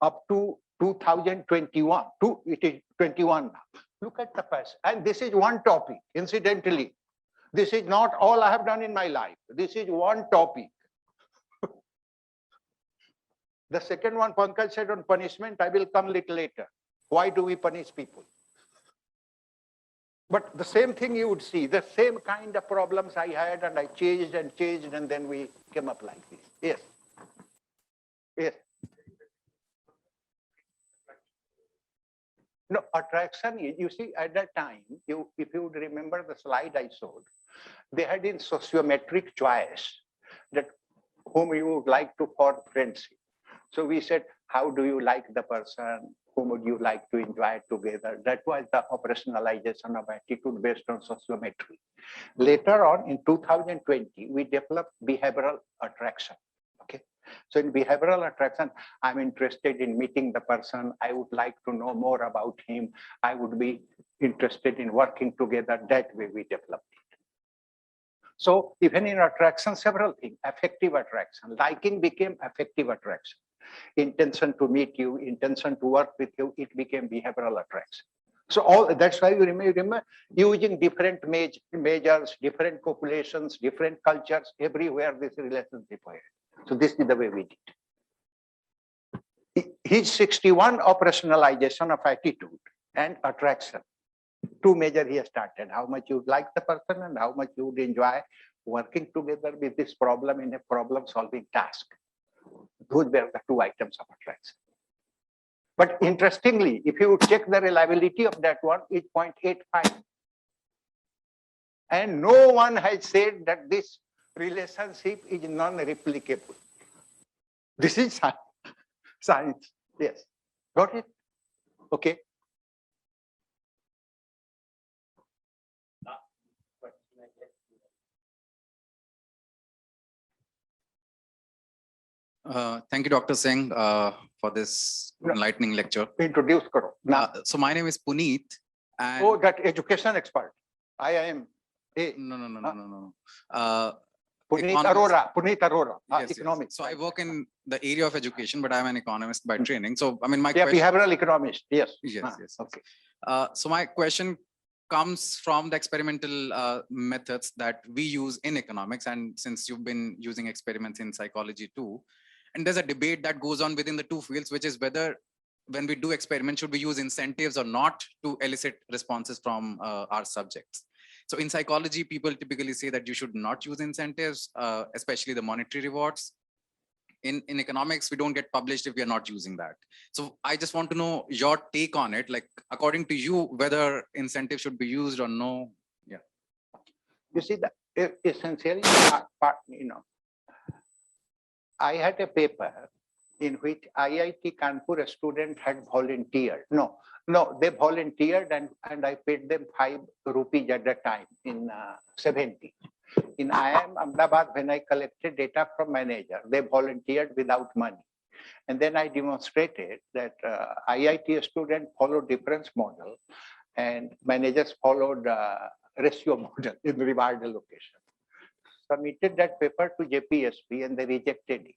up to 2021, it is 21 now. Look at the past. And this is one topic, incidentally. This is not all I have done in my life. This is one topic. The second one, Pankaj said on punishment, I will come a little later. Why do we punish people? But the same thing you would see, the same kind of problems I had, and I changed, and then we came up like this. Yes. Yes. No, attraction is, you see, at that time, if you would remember the slide I showed, they had in sociometric choice that whom you would like to form friendship. So we said, how do you like the person? Whom would you like to enjoy together? That was the operationalization of attitude based on sociometry. Later on, in 2020, we developed behavioral attraction. Okay. So in behavioral attraction, I'm interested in meeting the person. I would like to know more about him. I would be interested in working together. That way we developed it. So even in attraction, several things, affective attraction, liking became affective attraction. Intention to meet you, intention to work with you, it became behavioral attraction. So all that's why you remember using different measures, different populations, different cultures, everywhere this relationship was. So this is the way we did. His 61 operationalization of attitude and attraction. Two measures he has started, how much you like the person and how much you would enjoy working together with this problem in a problem solving task. Those were the two items of attraction. But interestingly, if you check the reliability of that one, it's 0.85. And no one has said that this relationship is non-replicable. This is science. Yes. Got it? Okay. Thank you, Dr. Singh, for this enlightening lecture. Introduce Karo. So my name is Puneet. And oh, that education expert. I am. No. Puneet Arora. Puneet Arora. Yes, economics. Yes. So I work in the area of education, but I'm an economist by training. So I mean, my yeah, question. Behavioral economist. Yes. Yes. Okay. So my question comes from the experimental methods that we use in economics. And since you've been using experiments in psychology too, and there's a debate that goes on within the two fields, which is whether when we do experiments, should we use incentives or not to elicit responses from our subjects. So in psychology, people typically say that you should not use incentives, especially the monetary rewards. In economics, we don't get published if we are not using that. So I just want to know your take on it, like according to you, whether incentives should be used or no. Yeah. You see, that essentially, I had a paper in which IIT Kanpur student had volunteered. No, they volunteered and I paid them 5 rupees at the time in 70. In IIM Ahmedabad, when I collected data from manager, they volunteered without money. And then I demonstrated that IIT student followed difference model and managers followed ratio model in reward allocation. Submitted that paper to JPSP and they rejected it.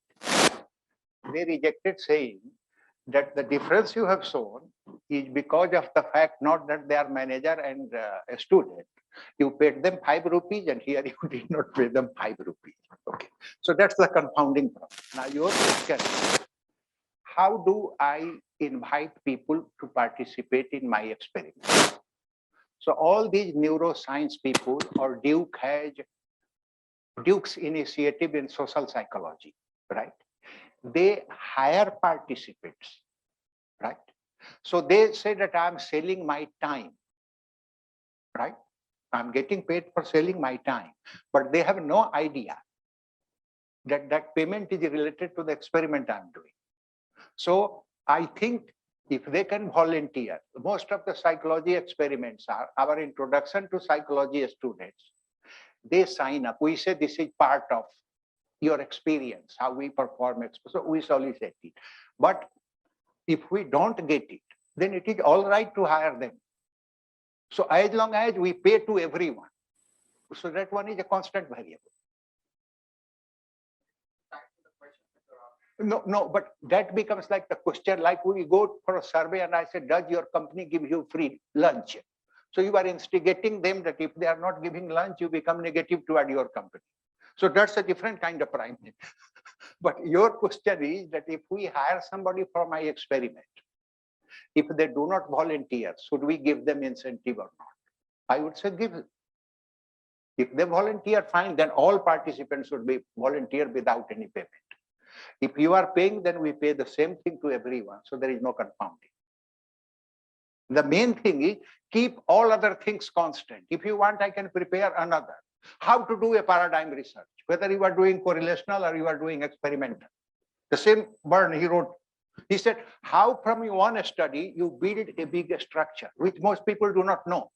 They rejected saying that the difference you have shown is because of the fact not that they are manager and a student. You paid them 5 rupees and here you did not pay them 5 rupees. Okay, so that's the confounding problem. Now your question, how do I invite people to participate in my experiment? So all these neuroscience people or Duke's initiative in social psychology, right? They hire participants, right? So they say that I'm selling my time, right? I'm getting paid for selling my time, but they have no idea that that payment is related to the experiment I'm doing. So I think if they can volunteer, most of the psychology experiments are our introduction to psychology students. They sign up. We say this is part of your experience, how we perform. So we solicit it. But if we don't get it, then it is all right to hire them. So as long as we pay to everyone, so that one is a constant variable. No, but that becomes like the question, like we go for a survey and I said, does your company give you free lunch? So you are instigating them that if they are not giving lunch, you become negative toward your company. So that's a different kind of priming. But your question is that if we hire somebody for my experiment, if they do not volunteer, should we give them incentive or not? I would say give them. If they volunteer, fine, then all participants should be volunteer without any payment. If you are paying, then we pay the same thing to everyone. So there is no confounding. The main thing is keep all other things constant. If you want, I can prepare another. How to do a paradigm research, whether you are doing correlational or you are doing experimental. The same Byrne, he wrote, he said, how from one study you build a big structure, which most people do not know.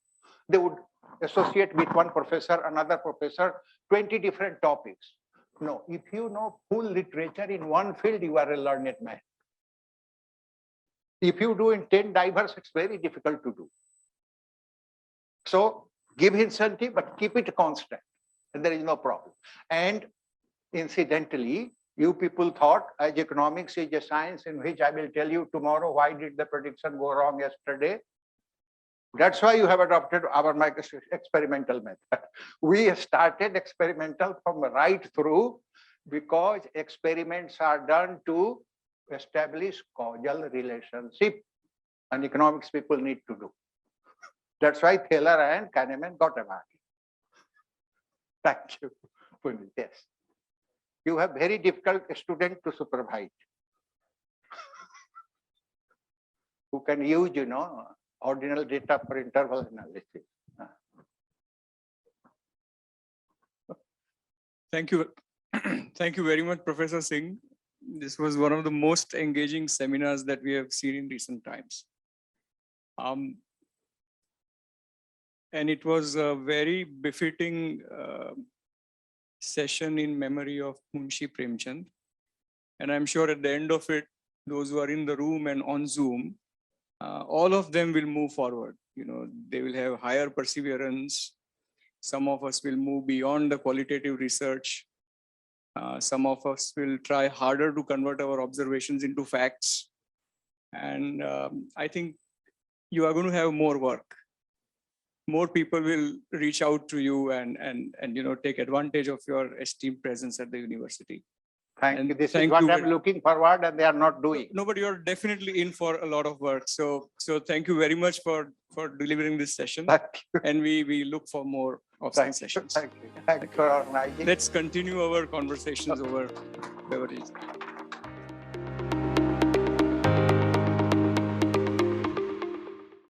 They would associate with one professor, another professor, 20 different topics. No, if you know full literature in one field, you are a learned man. If you do in 10 diverse, it's very difficult to do. So give incentive, but keep it constant, and there is no problem. And incidentally, you people thought as economics is a science in which I will tell you tomorrow why did the prediction go wrong yesterday. That's why you have adopted our experimental method. We started experimental from right through because experiments are done to establish causal relationship, and economics people need to do. That's why Thaler and Kahneman got about it. Thank you. Yes. You have very difficult student to supervise who can use, ordinal data for interval analysis. Thank you. Thank you very much, Professor Singh. This was one of the most engaging seminars that we have seen in recent times. And it was a very befitting session in memory of Munshi Premchand. And I'm sure at the end of it, those who are in the room and on Zoom, all of them will move forward. They will have higher perseverance. Some of us will move beyond the qualitative research. Some of us will try harder to convert our observations into facts. And I think you are going to have more work. more people will reach out to you and take advantage of your esteemed presence at the university. Thank And you. This is thank what you I'm very- looking forward and they are not doing. No, but you're definitely in for a lot of work. So thank you very much for delivering this session. Thank you. And we look for more of such Thank you. sessions. Thank you. Thank you for organizing. Let's continue our conversations over beverages.